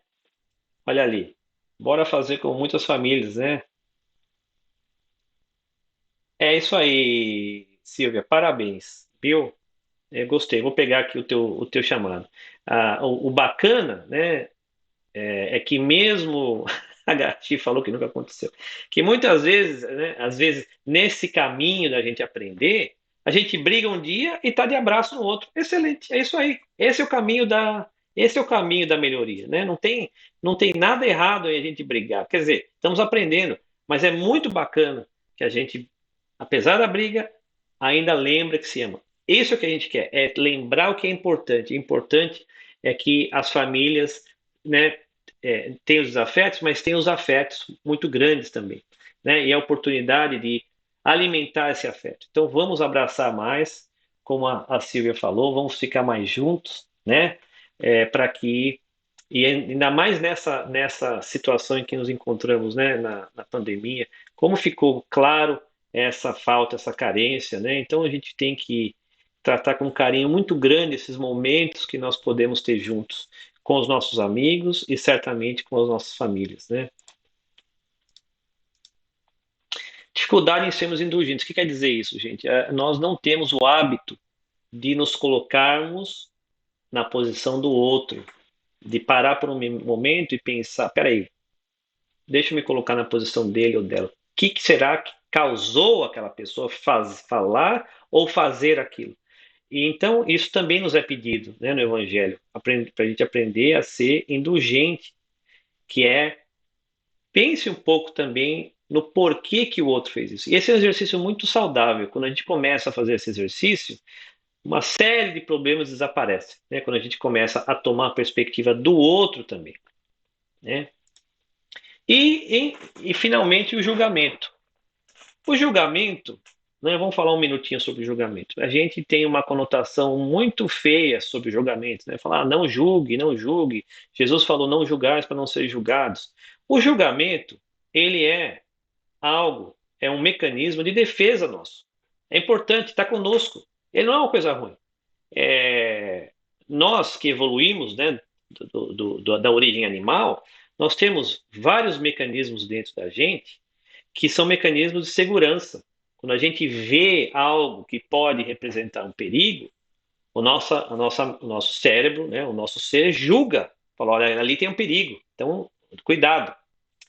Olha ali. Bora fazer como muitas famílias, né? É isso aí, Silvia. Parabéns, viu? Eu gostei. Vou pegar aqui o teu chamado. O bacana, né, é que mesmo a Gati falou que nunca aconteceu, que muitas vezes, né, às vezes nesse caminho da gente aprender, a gente briga um dia e tá de abraço no outro. Excelente, é isso aí. Esse é o caminho da melhoria, né? Não tem nada errado em a gente brigar. Quer dizer, estamos aprendendo, mas é muito bacana que a gente, apesar da briga, ainda lembra que se ama. Isso é o que a gente quer, é lembrar o que é importante. O importante é que as famílias, né, têm os desafetos, mas têm os afetos muito grandes também, né? E a oportunidade de alimentar esse afeto. Então vamos abraçar mais, como a Silvia falou, vamos ficar mais juntos, né? Para que e ainda mais nessa situação em que nos encontramos, né, na pandemia, como ficou claro essa falta, essa carência, né? Então a gente tem que tratar com um carinho muito grande esses momentos que nós podemos ter juntos com os nossos amigos e certamente com as nossas famílias, né? Dificuldade em sermos indulgentes. O que quer dizer isso, gente? Nós não temos o hábito de nos colocarmos na posição do outro, de parar por um momento e pensar, peraí, deixa eu me colocar na posição dele ou dela. O que será que causou aquela pessoa falar ou fazer aquilo? E então isso também nos é pedido, né, no Evangelho, para a gente aprender a ser indulgente, que é pense um pouco também no porquê que o outro fez isso. E esse é um exercício muito saudável. Quando a gente começa a fazer esse exercício, uma série de problemas desaparecem, né? Quando a gente começa a tomar a perspectiva do outro também, né? E finalmente o julgamento. O julgamento, né, vamos falar um minutinho sobre o julgamento. A gente tem uma conotação muito feia sobre o julgamento, né? Falar, não julgue, não julgue. Jesus falou, não julgais para não ser julgados. O julgamento, ele é um mecanismo de defesa nosso. É importante, está conosco. Ele não é uma coisa ruim. Nós que evoluímos, né, da origem animal, nós temos vários mecanismos dentro da gente que são mecanismos de segurança. Quando a gente vê algo que pode representar um perigo, o nosso cérebro, né, o nosso ser julga, fala, olha, ali tem um perigo, então cuidado.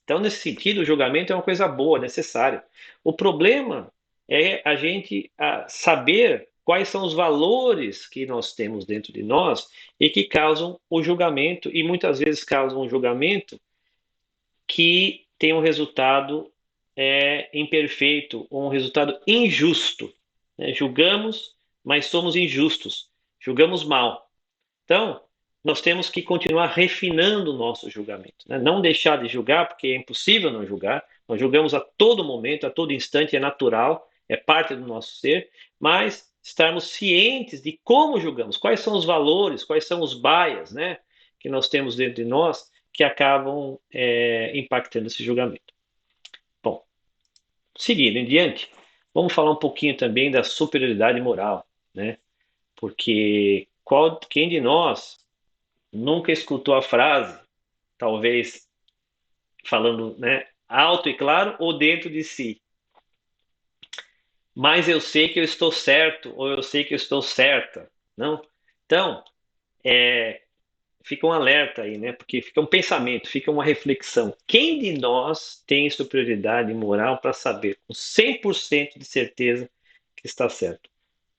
Então, nesse sentido, o julgamento é uma coisa boa, necessária. O problema é a gente saber quais são os valores que nós temos dentro de nós e que causam o julgamento, e muitas vezes causam um julgamento que tem um resultado imperfeito, ou um resultado injusto, né? Julgamos, mas somos injustos, julgamos mal. Então, nós temos que continuar refinando o nosso julgamento, né? Não deixar de julgar, porque é impossível não julgar. Nós julgamos a todo momento, a todo instante, é natural, é parte do nosso ser, mas estarmos cientes de como julgamos, quais são os valores, quais são os bias, né, que nós temos dentro de nós que acabam impactando esse julgamento. Bom, seguindo em diante, vamos falar um pouquinho também da superioridade moral, né? Porque quem de nós nunca escutou a frase, talvez falando, né, alto e claro ou dentro de si, mas eu sei que eu estou certo ou eu sei que eu estou certa, não? Então, fica um alerta aí, né? Porque fica um pensamento, fica uma reflexão. Quem de nós tem superioridade moral para saber com 100% de certeza que está certo?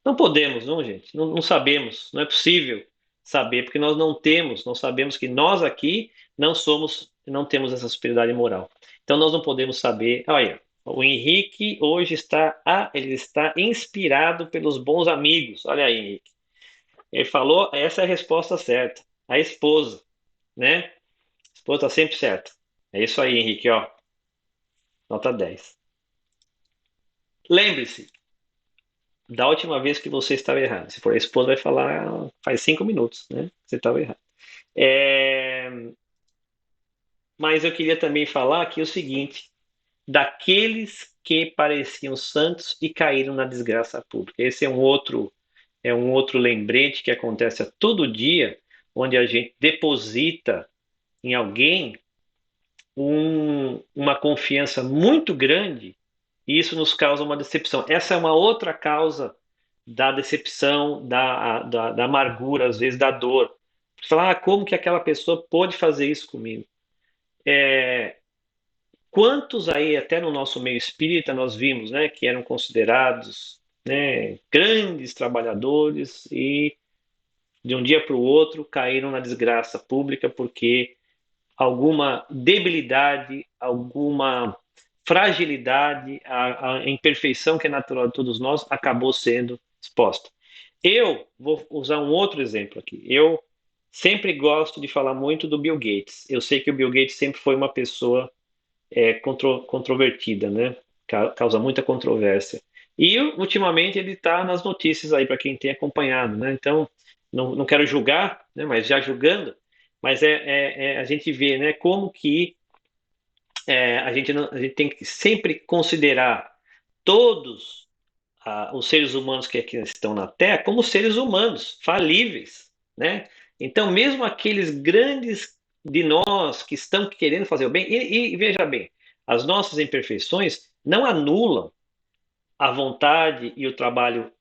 Não podemos, não, gente. Não, não sabemos. Não é possível saber, porque nós não temos, não sabemos que nós aqui não temos essa superioridade moral. Então nós não podemos saber. Olha, o Henrique hoje ele está inspirado pelos bons amigos. Olha aí, Henrique. Ele falou, essa é a resposta certa. A esposa, né? A esposa está sempre certa. É isso aí, Henrique, ó. Nota 10. Lembre-se, da última vez que você estava errado. Se for a esposa, vai falar faz 5 minutos, né? Você estava errado. É, Mas eu queria também falar aqui o seguinte: daqueles que pareciam santos e caíram na desgraça pública. Esse é um outro lembrete que acontece a todo dia, onde a gente deposita em alguém uma confiança muito grande e isso nos causa uma decepção. Essa é uma outra causa da decepção, da amargura, às vezes da dor. Falar, como que aquela pessoa pôde fazer isso comigo? Quantos aí, até no nosso meio espírita, nós vimos, né, que eram considerados, né, grandes trabalhadores e de um dia para o outro caíram na desgraça pública porque alguma debilidade, alguma fragilidade, a imperfeição que é natural de todos nós acabou sendo exposta. Eu vou usar um outro exemplo aqui. Eu sempre gosto de falar muito do Bill Gates. Eu sei que o Bill Gates sempre foi uma pessoa controvertida, né? Causa muita controvérsia. E ultimamente ele está nas notícias aí para quem tem acompanhado, né? Então não quero julgar, né? Mas já julgando, mas a gente vê, né? Como que a gente tem que sempre considerar todos os seres humanos que aqui estão na Terra como seres humanos falíveis, né? Então mesmo aqueles grandes de nós que estão querendo fazer o bem e veja bem, as nossas imperfeições não anulam a vontade e o trabalho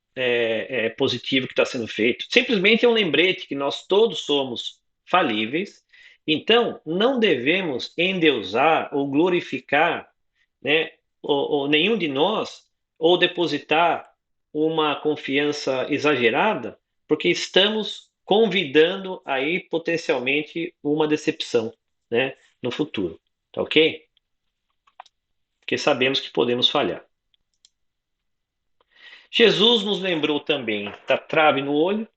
positivo que está sendo feito. Simplesmente é um lembrete que nós todos somos falíveis. Então, não devemos endeusar ou glorificar, né, ou nenhum de nós, ou depositar uma confiança exagerada, porque estamos convidando aí potencialmente uma decepção, né, no futuro. Tá ok? Porque sabemos que podemos falhar. Jesus nos lembrou também da trave no olho,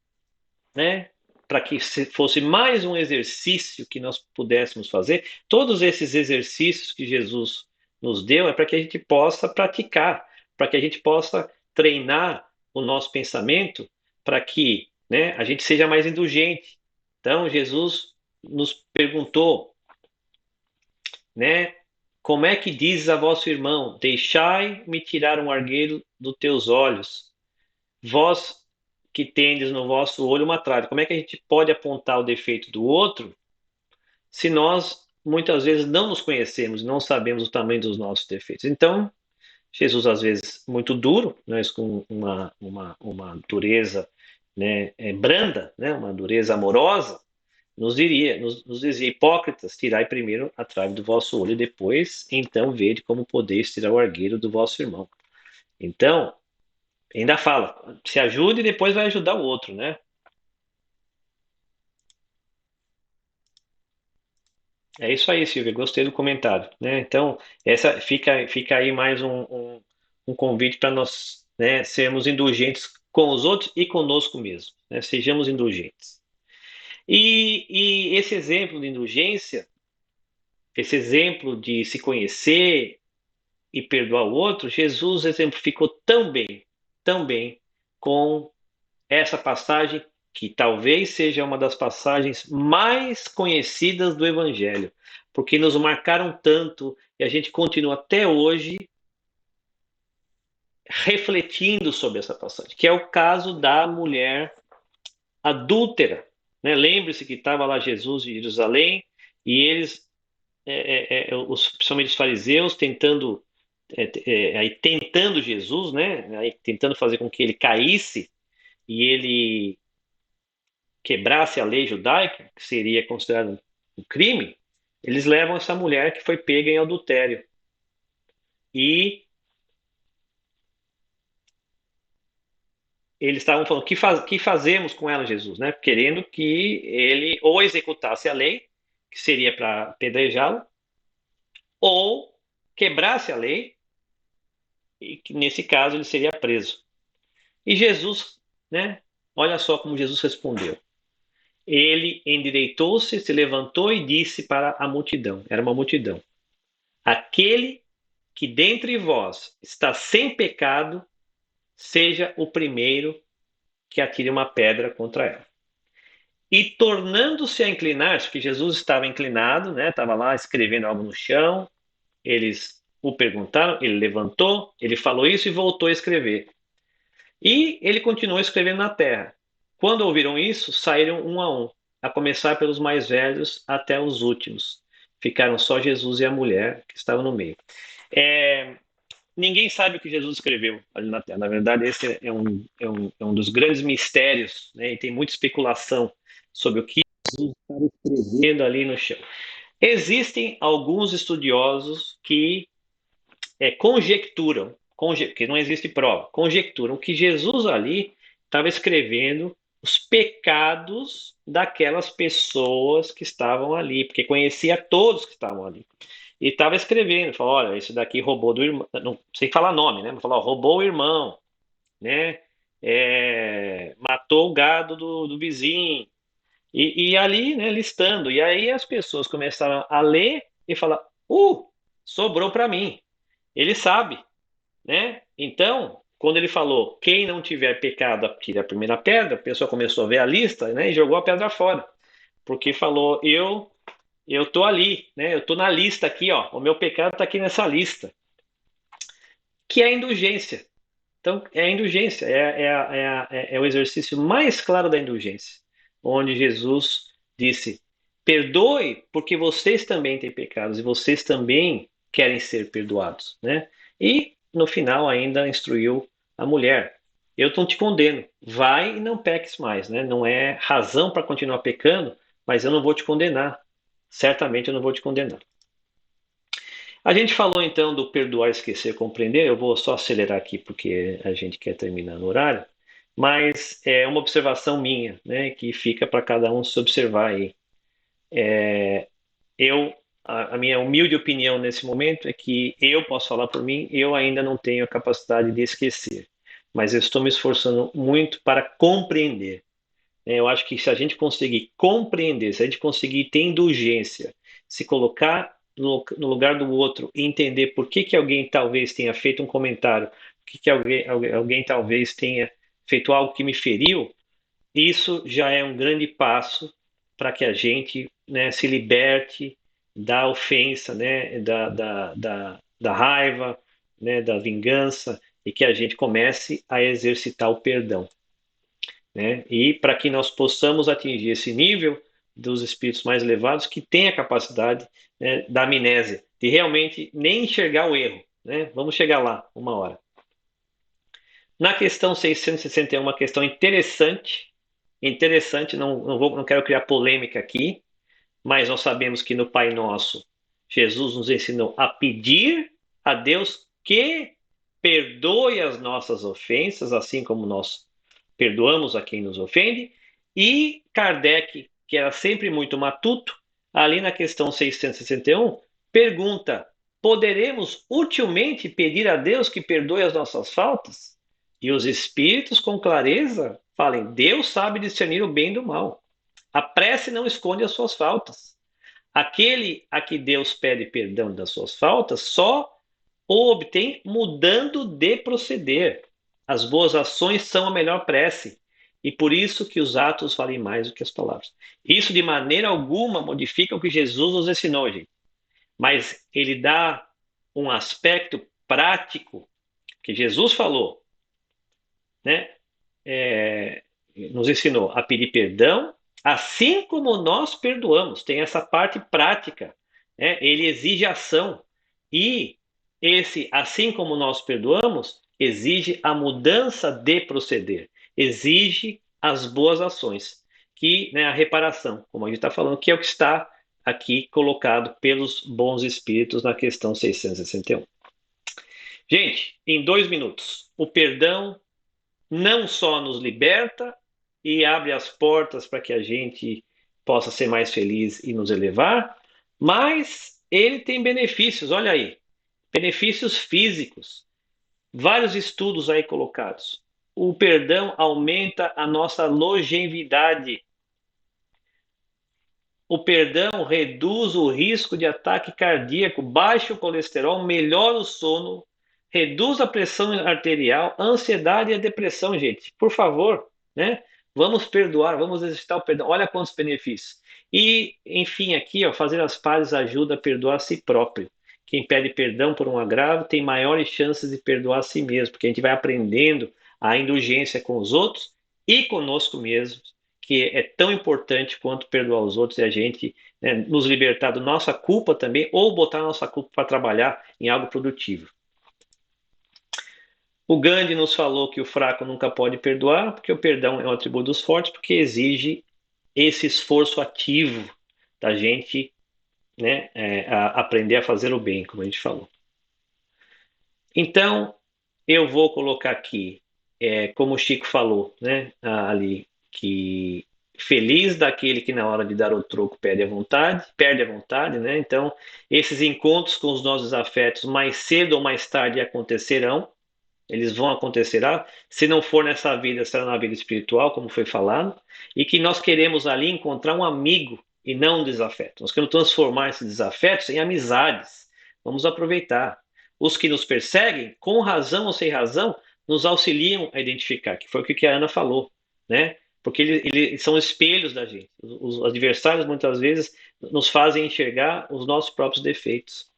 né? Para que fosse mais um exercício que nós pudéssemos fazer. Todos esses exercícios que Jesus nos deu é para que a gente possa praticar, para que a gente possa treinar o nosso pensamento, para que, né, a gente seja mais indulgente. Então, Jesus nos perguntou, né? Como é que dizes a vosso irmão: deixai-me tirar um argueiro dos teus olhos, vós que tendes no vosso olho uma trave? Como é que a gente pode apontar o defeito do outro se nós muitas vezes não nos conhecemos, não sabemos o tamanho dos nossos defeitos? Então, Jesus, às vezes, muito duro, mas com uma dureza, né, branda, né, uma dureza amorosa, nos dizia: hipócritas, tirai primeiro a trave do vosso olho, e depois, então, vede como podeis tirar o argueiro do vosso irmão. Então, ainda fala, se ajude e depois vai ajudar o outro, né? É isso aí, Silvia, gostei do comentário, né? Então, essa fica aí mais um convite para nós, né, sermos indulgentes com os outros e conosco mesmo, né? Sejamos indulgentes. E esse exemplo de indulgência, esse exemplo de se conhecer e perdoar o outro, Jesus exemplificou tão bem com essa passagem que talvez seja uma das passagens mais conhecidas do Evangelho, porque nos marcaram tanto e a gente continua até hoje refletindo sobre essa passagem, que é o caso da mulher adúltera. Né? Lembre-se que estava lá Jesus em Jerusalém e eles, principalmente os fariseus, tentando Jesus, né? Aí, tentando fazer com que ele caísse e ele quebrasse a lei judaica, que seria considerado um crime, eles levam essa mulher que foi pega em adultério. E eles estavam falando, que fazemos com ela, Jesus? Né? Querendo que ele ou executasse a lei, que seria para apedrejá-la, ou quebrasse a lei, e que nesse caso ele seria preso. E Jesus, né? Olha só como Jesus respondeu. Ele endireitou-se, se levantou e disse para a multidão, era uma multidão: aquele que dentre vós está sem pecado, seja o primeiro que atire uma pedra contra ela. E tornando-se a inclinar, porque Jesus estava inclinado, né? Estava lá escrevendo algo no chão. Eles o perguntaram, ele levantou, ele falou isso e voltou a escrever. E ele continuou escrevendo na terra. Quando ouviram isso, saíram um a um, a começar pelos mais velhos até os últimos. Ficaram só Jesus e a mulher que estavam no meio. Ninguém sabe o que Jesus escreveu ali na terra. Na verdade, esse é um dos grandes mistérios, né? E tem muita especulação sobre o que Jesus estava escrevendo ali no chão. Existem alguns estudiosos que conjecturam, que não existe prova, conjecturam que Jesus ali estava escrevendo os pecados daquelas pessoas que estavam ali, porque conhecia todos que estavam ali. E estava escrevendo, falou, olha, esse daqui roubou do irmão, não sei falar nome, né? Mas falou, roubou o irmão, né? Matou o gado do vizinho. E ali, né, listando. E aí as pessoas começaram a ler e falar, sobrou para mim. Ele sabe, né? Então, quando ele falou, quem não tiver pecado, atire a primeira pedra, a pessoa começou a ver a lista, né, e jogou a pedra fora. Porque falou, eu tô ali, né? Eu tô na lista aqui, ó. O meu pecado está aqui nessa lista, que é a indulgência. Então, é a indulgência, é o exercício mais claro da indulgência, onde Jesus disse: perdoe, porque vocês também têm pecados e vocês também querem ser perdoados, né? E no final ainda instruiu a mulher: eu não te condeno, vai e não peques mais, né? Não é razão para continuar pecando, mas eu não vou te condenar. Certamente eu não vou te condenar. A gente falou então do perdoar, esquecer, compreender. Eu vou só acelerar aqui porque a gente quer terminar no horário, mas é uma observação minha, né, que fica para cada um se observar aí. A minha humilde opinião nesse momento é que eu posso falar por mim, eu ainda não tenho a capacidade de esquecer, mas eu estou me esforçando muito para compreender. Eu acho que se a gente conseguir compreender, se a gente conseguir ter indulgência, se colocar no lugar do outro e entender por que alguém talvez tenha feito um comentário, por que alguém talvez tenha feito algo que me feriu, isso já é um grande passo para que a gente, né, se liberte da ofensa, né, da raiva, né, da vingança, e que a gente comece a exercitar o perdão. Né? E para que nós possamos atingir esse nível dos espíritos mais elevados que têm a capacidade, né, da amnésia, de realmente nem enxergar o erro. Né? Vamos chegar lá uma hora. Na questão 661, uma questão interessante, não quero criar polêmica aqui, mas nós sabemos que no Pai Nosso, Jesus nos ensinou a pedir a Deus que perdoe as nossas ofensas, assim como nós perdoamos a quem nos ofende. E Kardec, que era sempre muito matuto, ali na questão 661, pergunta: poderemos utilmente pedir a Deus que perdoe as nossas faltas? E os espíritos, com clareza, falem: Deus sabe discernir o bem do mal. A prece não esconde as suas faltas. Aquele a que Deus pede perdão das suas faltas só o obtém mudando de proceder. As boas ações são a melhor prece, e por isso que os atos valem mais do que as palavras. Isso de maneira alguma modifica o que Jesus nos ensinou, gente. Mas ele dá um aspecto prático que Jesus falou, né? Nos ensinou a pedir perdão, assim como nós perdoamos. Tem essa parte prática, né? Ele exige ação. E esse, assim como nós perdoamos, exige a mudança de proceder, exige as boas ações, que, né, a reparação, como a gente está falando, que é o que está aqui colocado pelos bons espíritos na questão 661. Gente, em 2 minutos, o perdão não só nos liberta e abre as portas para que a gente possa ser mais feliz e nos elevar, mas ele tem benefícios, olha aí, benefícios físicos, vários estudos aí colocados. O perdão aumenta a nossa longevidade. O perdão reduz o risco de ataque cardíaco, baixa o colesterol, melhora o sono, reduz a pressão arterial, a ansiedade e a depressão, gente. Por favor, né? Vamos perdoar, vamos exercitar o perdão. Olha quantos benefícios. E, enfim, aqui, ó, fazer as pazes ajuda a perdoar a si próprio. Quem pede perdão por um agravo tem maiores chances de perdoar a si mesmo, porque a gente vai aprendendo a indulgência com os outros e conosco mesmos, que é tão importante quanto perdoar os outros e a gente, né, nos libertar da nossa culpa também, ou botar a nossa culpa para trabalhar em algo produtivo. O Gandhi nos falou que o fraco nunca pode perdoar, porque o perdão é um atributo dos fortes, porque exige esse esforço ativo da gente, né, aprender a fazer o bem, como a gente falou. Então, eu vou colocar aqui, como o Chico falou, né, ali, que feliz daquele que na hora de dar o troco perde a vontade, né? Então, esses encontros com os nossos afetos, mais cedo ou mais tarde acontecerão, eles vão acontecer, se não for nessa vida, será na vida espiritual, como foi falado, e que nós queremos ali encontrar um amigo e não um desafeto. Nós queremos transformar esses desafetos em amizades. Vamos aproveitar. Os que nos perseguem, com razão ou sem razão, nos auxiliam a identificar, que foi o que a Ana falou, né? Porque eles são espelhos da gente. Os adversários, muitas vezes, nos fazem enxergar os nossos próprios defeitos.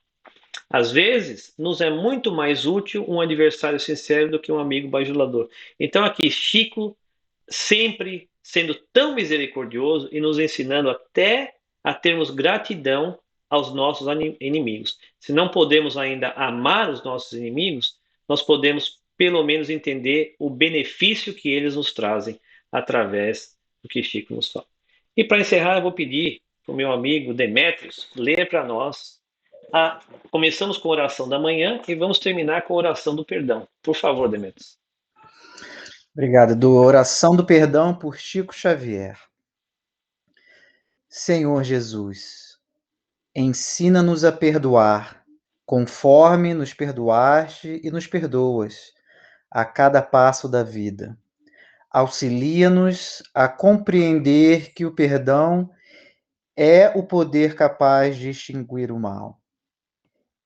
Às vezes, nos é muito mais útil um adversário sincero do que um amigo bajulador. Então, aqui, Chico sempre sendo tão misericordioso e nos ensinando até a termos gratidão aos nossos inimigos. Se não podemos ainda amar os nossos inimigos, nós podemos, pelo menos, entender o benefício que eles nos trazem através do que Chico nos fala. E, para encerrar, eu vou pedir para o meu amigo Demétrios ler para nós. Começamos com a oração da manhã e vamos terminar com a oração do perdão. Por favor, Demétrios. Obrigado. Do Oração do Perdão por Chico Xavier. Senhor Jesus, ensina-nos a perdoar, conforme nos perdoaste e nos perdoas, a cada passo da vida. Auxilia-nos a compreender que o perdão é o poder capaz de extinguir o mal.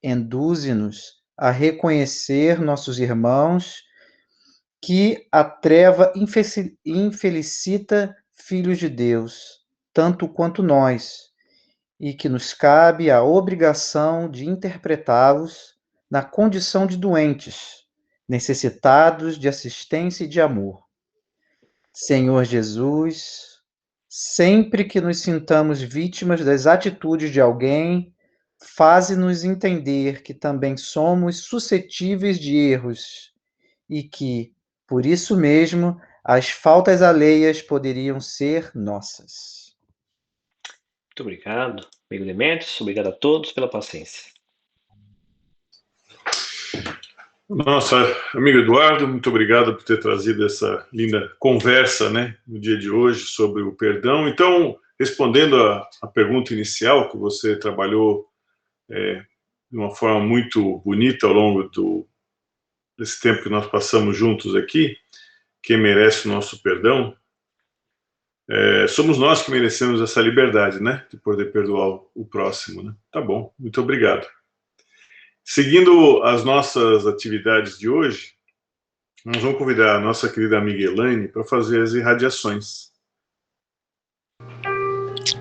Induze-nos a reconhecer nossos irmãos que a treva infelicita filhos de Deus, tanto quanto nós, e que nos cabe a obrigação de interpretá-los na condição de doentes, necessitados de assistência e de amor. Senhor Jesus, sempre que nos sintamos vítimas das atitudes de alguém, faze-nos entender que também somos suscetíveis de erros e que, por isso mesmo, as faltas alheias poderiam ser nossas. Muito obrigado, amigo Demétrios. Obrigado a todos pela paciência. Nossa, amigo Eduardo, muito obrigado por ter trazido essa linda conversa, né, no dia de hoje sobre o perdão. Então, respondendo a pergunta inicial, que você trabalhou de uma forma muito bonita ao longo desse tempo que nós passamos juntos aqui, quem merece o nosso perdão, somos nós que merecemos essa liberdade, né, de poder perdoar o próximo, né? Tá bom, muito obrigado. Seguindo as nossas atividades de hoje, nós vamos convidar a nossa querida amiga Elaine para fazer as irradiações.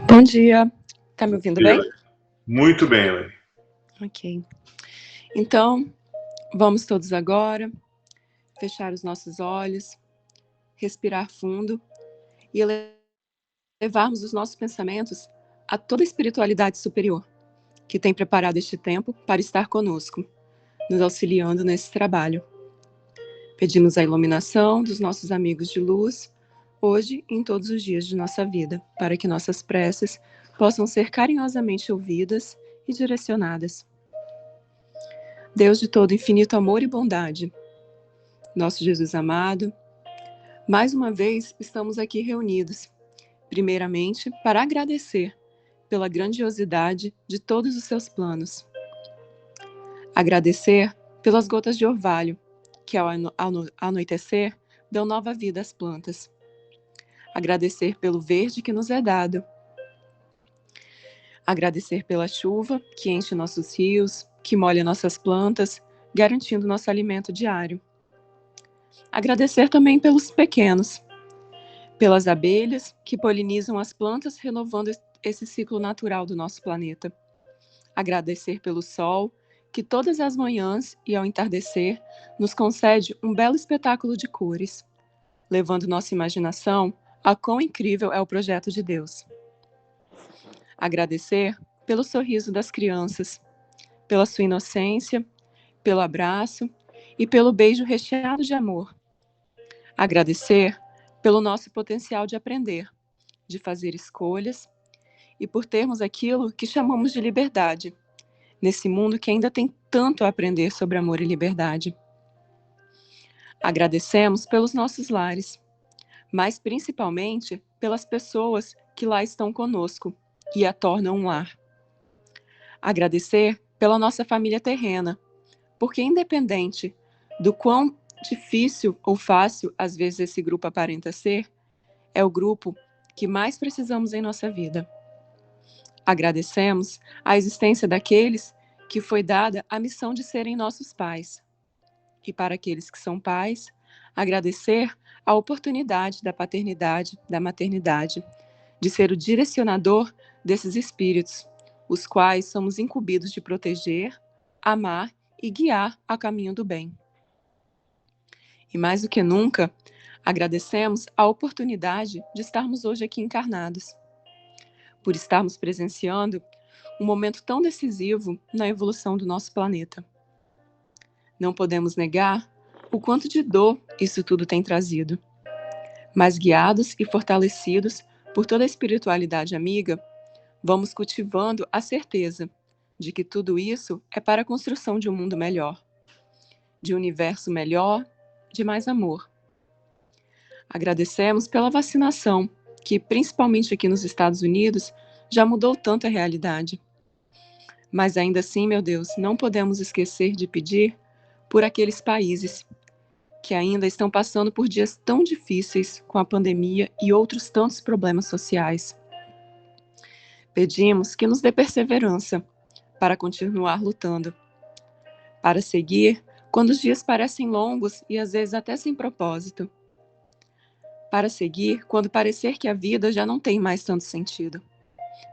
Bom dia. Tá me ouvindo bem? Muito bem, Elaine. Ok. Então, vamos todos agora fechar os nossos olhos, respirar fundo e levarmos os nossos pensamentos a toda a espiritualidade superior que tem preparado este tempo para estar conosco, nos auxiliando nesse trabalho. Pedimos a iluminação dos nossos amigos de luz, hoje e em todos os dias de nossa vida, para que nossas preces possam ser carinhosamente ouvidas e direcionadas. Deus de todo infinito amor e bondade, nosso Jesus amado, mais uma vez estamos aqui reunidos, primeiramente para agradecer pela grandiosidade de todos os seus planos. Agradecer pelas gotas de orvalho, que ao anoitecer dão nova vida às plantas. Agradecer pelo verde que nos é dado. Agradecer pela chuva que enche nossos rios, que molha nossas plantas, garantindo nosso alimento diário. Agradecer também pelos pequenos, pelas abelhas que polinizam as plantas, renovando esse ciclo natural do nosso planeta. Agradecer pelo sol, que todas as manhãs e ao entardecer nos concede um belo espetáculo de cores, levando nossa imaginação a quão incrível é o projeto de Deus. Agradecer pelo sorriso das crianças, pela sua inocência, pelo abraço e pelo beijo recheado de amor. Agradecer pelo nosso potencial de aprender, de fazer escolhas e por termos aquilo que chamamos de liberdade, nesse mundo que ainda tem tanto a aprender sobre amor e liberdade. Agradecemos pelos nossos lares, mas principalmente pelas pessoas que lá estão conosco e a tornam um lar. Agradecer pela nossa família terrena, porque independente do quão difícil ou fácil às vezes esse grupo aparenta ser, é o grupo que mais precisamos em nossa vida. Agradecemos a existência daqueles que foi dada a missão de serem nossos pais. E para aqueles que são pais, agradecer a oportunidade da paternidade, da maternidade, de ser o direcionador desses espíritos, os quais somos incumbidos de proteger, amar e guiar ao caminho do bem. E mais do que nunca, agradecemos a oportunidade de estarmos hoje aqui encarnados, por estarmos presenciando um momento tão decisivo na evolução do nosso planeta. Não podemos negar o quanto de dor isso tudo tem trazido, mas guiados e fortalecidos por toda a espiritualidade amiga, vamos cultivando a certeza de que tudo isso é para a construção de um mundo melhor, de um universo melhor, de mais amor. Agradecemos pela vacinação, que principalmente aqui nos Estados Unidos já mudou tanto a realidade. Mas ainda assim, meu Deus, não podemos esquecer de pedir por aqueles países que ainda estão passando por dias tão difíceis com a pandemia e outros tantos problemas sociais. Pedimos que nos dê perseverança para continuar lutando, para seguir quando os dias parecem longos e às vezes até sem propósito, para seguir quando parecer que a vida já não tem mais tanto sentido.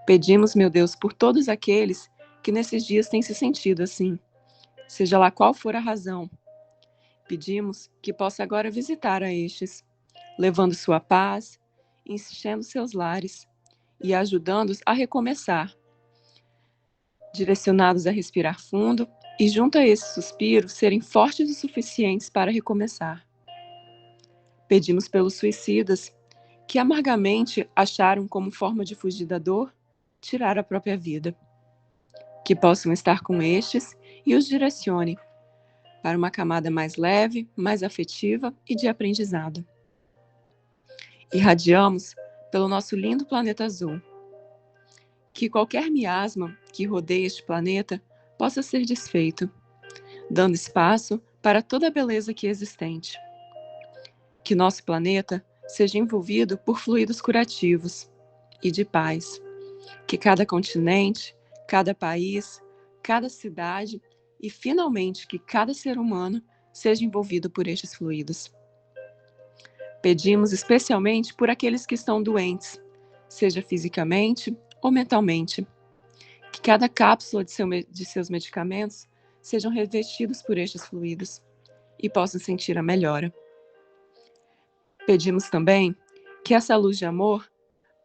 Pedimos, meu Deus, por todos aqueles que nesses dias têm se sentido assim, seja lá qual for a razão. Pedimos que possa agora visitar a estes, levando sua paz, enchendo seus lares e ajudando-os a recomeçar, direcionados a respirar fundo e, junto a esse suspiro, serem fortes o suficientes para recomeçar. Pedimos pelos suicidas que amargamente acharam como forma de fugir da dor, tirar a própria vida. Que possam estar com estes e os direcione para uma camada mais leve, mais afetiva e de aprendizado. Irradiamos pelo nosso lindo planeta azul. Que qualquer miasma que rodeie este planeta possa ser desfeito, dando espaço para toda a beleza que é existente. Que nosso planeta seja envolvido por fluidos curativos e de paz. Que cada continente, cada país, cada cidade e, finalmente, que cada ser humano seja envolvido por estes fluidos. Pedimos especialmente por aqueles que estão doentes, seja fisicamente ou mentalmente. Que cada cápsula de seus medicamentos sejam revestidos por estes fluidos e possam sentir a melhora. Pedimos também que essa luz de amor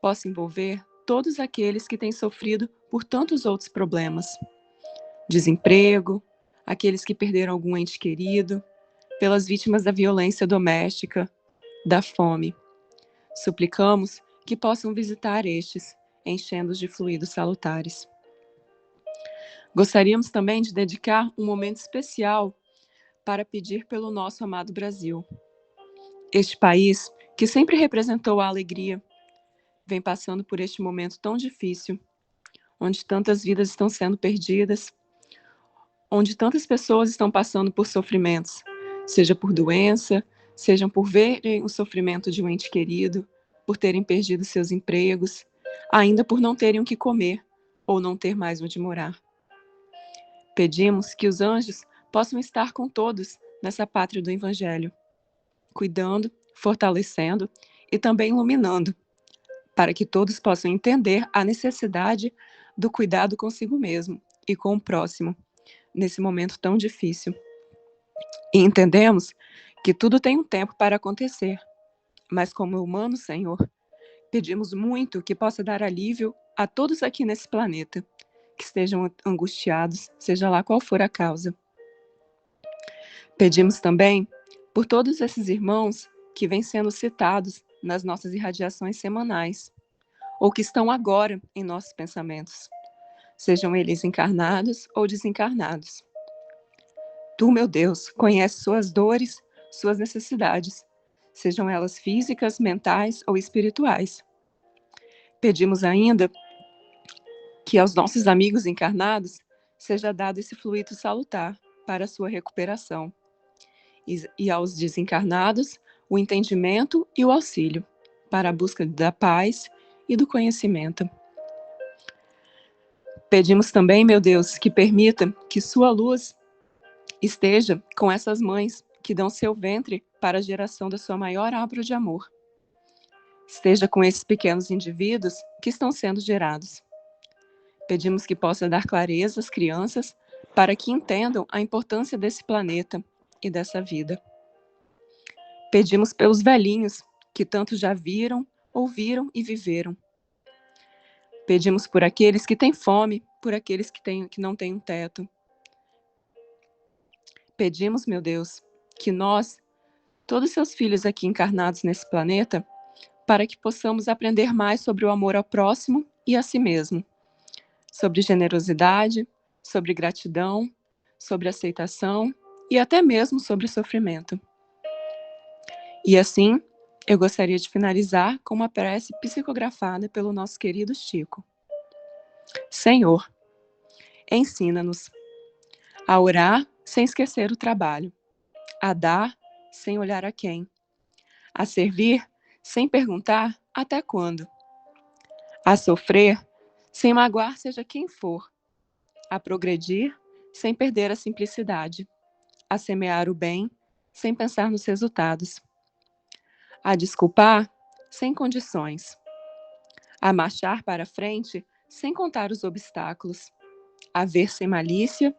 possa envolver todos aqueles que têm sofrido por tantos outros problemas. Desemprego, aqueles que perderam algum ente querido, pelas vítimas da violência doméstica, da fome. Suplicamos que possam visitar estes, enchendo-os de fluidos salutares. Gostaríamos também de dedicar um momento especial para pedir pelo nosso amado Brasil. Este país, que sempre representou a alegria, vem passando por este momento tão difícil, onde tantas vidas estão sendo perdidas, onde tantas pessoas estão passando por sofrimentos, seja por doença, sejam por verem o sofrimento de um ente querido, por terem perdido seus empregos, ainda por não terem o que comer ou não ter mais onde morar. Pedimos que os anjos possam estar com todos nessa pátria do Evangelho, cuidando, fortalecendo e também iluminando, para que todos possam entender a necessidade do cuidado consigo mesmo e com o próximo, nesse momento tão difícil. E entendemos que tudo tem um tempo para acontecer, mas como humanos, Senhor, pedimos muito que possa dar alívio a todos aqui nesse planeta, que estejam angustiados, seja lá qual for a causa. Pedimos também por todos esses irmãos que vêm sendo citados nas nossas irradiações semanais, ou que estão agora em nossos pensamentos, sejam eles encarnados ou desencarnados. Tu, meu Deus, conheces suas dores, suas necessidades, sejam elas físicas, mentais ou espirituais. Pedimos ainda que aos nossos amigos encarnados seja dado esse fluido salutar para a sua recuperação, e aos desencarnados o entendimento e o auxílio para a busca da paz e do conhecimento. Pedimos também, meu Deus, que permita que sua luz esteja com essas mães que dão seu ventre para a geração da sua maior obra de amor. Esteja com esses pequenos indivíduos que estão sendo gerados. Pedimos que possa dar clareza às crianças para que entendam a importância desse planeta e dessa vida. Pedimos pelos velhinhos que tanto já viram, ouviram e viveram. Pedimos por aqueles que têm fome, por aqueles que não têm um teto. Pedimos, meu Deus, que nós, todos seus filhos aqui encarnados nesse planeta, para que possamos aprender mais sobre o amor ao próximo e a si mesmo, sobre generosidade, sobre gratidão, sobre aceitação e até mesmo sobre sofrimento. E assim, eu gostaria de finalizar com uma prece psicografada pelo nosso querido Chico. Senhor, ensina-nos a orar sem esquecer o trabalho, a dar sem olhar a quem, a servir sem perguntar até quando, a sofrer sem magoar seja quem for, a progredir sem perder a simplicidade, a semear o bem sem pensar nos resultados, a desculpar sem condições, a marchar para frente sem contar os obstáculos, a ver sem malícia,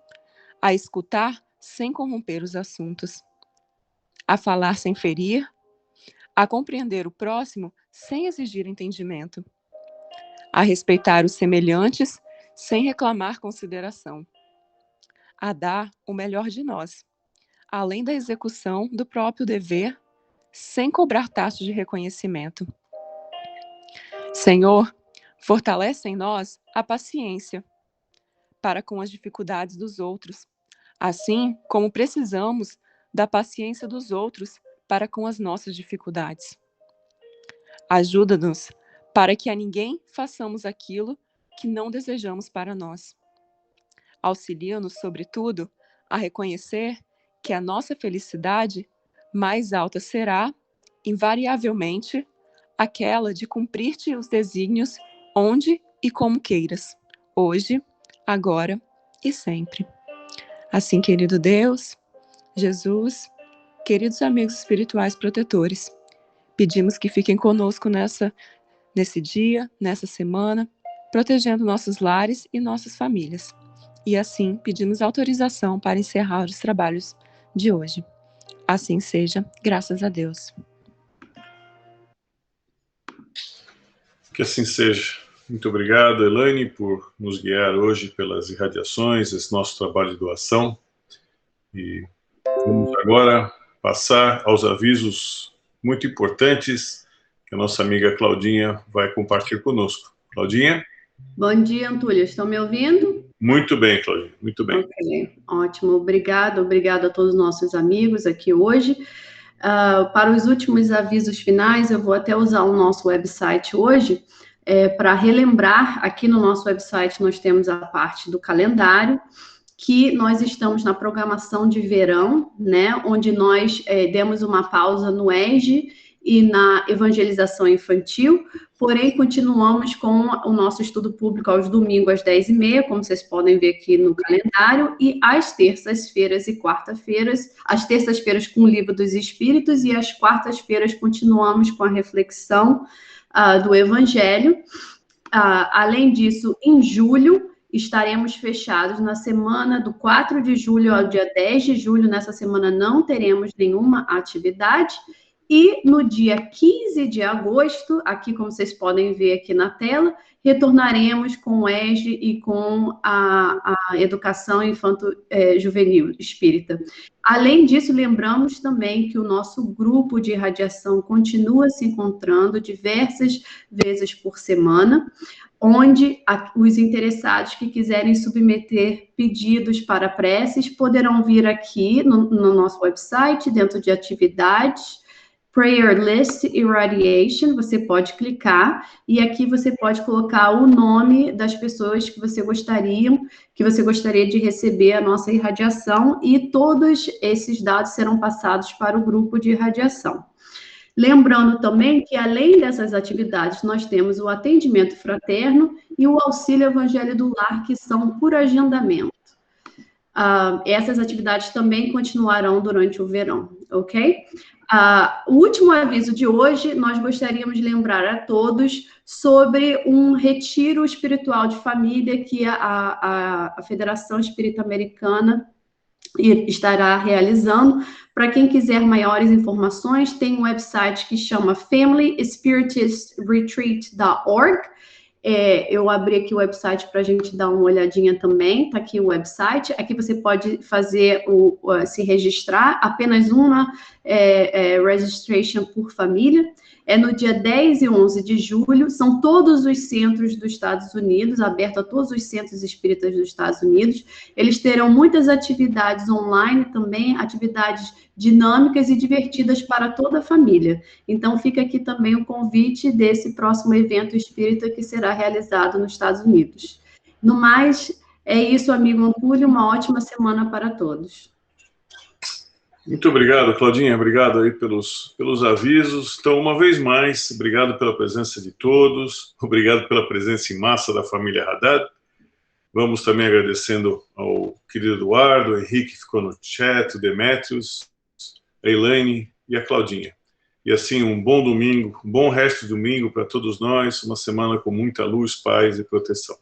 a escutar sem corromper os assuntos, a falar sem ferir, a compreender o próximo sem exigir entendimento, a respeitar os semelhantes sem reclamar consideração, a dar o melhor de nós, além da execução do próprio dever, sem cobrar taxa de reconhecimento. Senhor, fortalece em nós a paciência para com as dificuldades dos outros, assim como precisamos da paciência dos outros para com as nossas dificuldades. Ajuda-nos para que a ninguém façamos aquilo que não desejamos para nós. Auxilia-nos, sobretudo, a reconhecer que a nossa felicidade mais alta será, invariavelmente, aquela de cumprir-te os desígnios onde e como queiras, hoje, agora e sempre. Assim, querido Deus, Jesus, queridos amigos espirituais protetores, pedimos que fiquem conosco nesse dia, nessa semana, protegendo nossos lares e nossas famílias. E assim, pedimos autorização para encerrar os trabalhos de hoje. Assim seja, graças a Deus. Que assim seja. Muito obrigado, Elaine, por nos guiar hoje pelas irradiações, esse nosso trabalho de doação. E vamos agora passar aos avisos muito importantes que a nossa amiga Claudinha vai compartilhar conosco. Claudinha? Bom dia, Antúlio. Estão me ouvindo? Muito bem, Claudinha. Muito bem. Ok, ótimo. Obrigado a todos os nossos amigos aqui hoje. Para os últimos avisos finais, eu vou até usar o nosso website hoje, para relembrar. Aqui no nosso website nós temos a parte do calendário, que nós estamos na programação de verão, né, onde nós demos uma pausa no ESG e na evangelização infantil, porém continuamos com o nosso estudo público aos domingos às 10h30, como vocês podem ver aqui no calendário, e às terças-feiras e quarta-feiras, às terças-feiras com o Livro dos Espíritos, e às quartas-feiras continuamos com a reflexão do Evangelho. Além disso, em julho, estaremos fechados na semana do 4 de julho ao dia 10 de julho. Nessa semana não teremos nenhuma atividade. E no dia 15 de agosto, aqui como vocês podem ver aqui na tela, retornaremos com o ESG e com a educação infanto-juvenil espírita. Além disso, lembramos também que o nosso grupo de irradiação continua se encontrando diversas vezes por semana, onde os interessados que quiserem submeter pedidos para preces poderão vir aqui no nosso website, dentro de atividades, Prayer List Irradiation, você pode clicar e aqui você pode colocar o nome das pessoas que você gostaria de receber a nossa irradiação, e todos esses dados serão passados para o grupo de irradiação. Lembrando também que, além dessas atividades, nós temos o atendimento fraterno e o auxílio Evangelho do Lar, que são por agendamento. Essas atividades também continuarão durante o verão, ok? O último aviso de hoje, nós gostaríamos de lembrar a todos sobre um retiro espiritual de família que a Federação Espírita Americana estará realizando. Para quem quiser maiores informações, tem um website que chama familyspiritistretreat.org. Eu abri aqui o website para a gente dar uma olhadinha também. Está aqui o website. Aqui você pode fazer se registrar, apenas uma registration por família. É no dia 10 e 11 de julho, são todos os centros dos Estados Unidos, aberto a todos os centros espíritas dos Estados Unidos. Eles terão muitas atividades online também, atividades dinâmicas e divertidas para toda a família. Então, fica aqui também o convite desse próximo evento espírita que será realizado nos Estados Unidos. No mais, é isso, amigo Antúlio, uma ótima semana para todos. Muito obrigado, Claudinha, obrigado aí pelos avisos. Então, uma vez mais, obrigado pela presença de todos, obrigado pela presença em massa da família Haddad. Vamos também agradecendo ao querido Eduardo, o Henrique que ficou no chat, o Demetrios, a Elaine e a Claudinha. E assim, um bom domingo, um bom resto de domingo para todos nós, uma semana com muita luz, paz e proteção.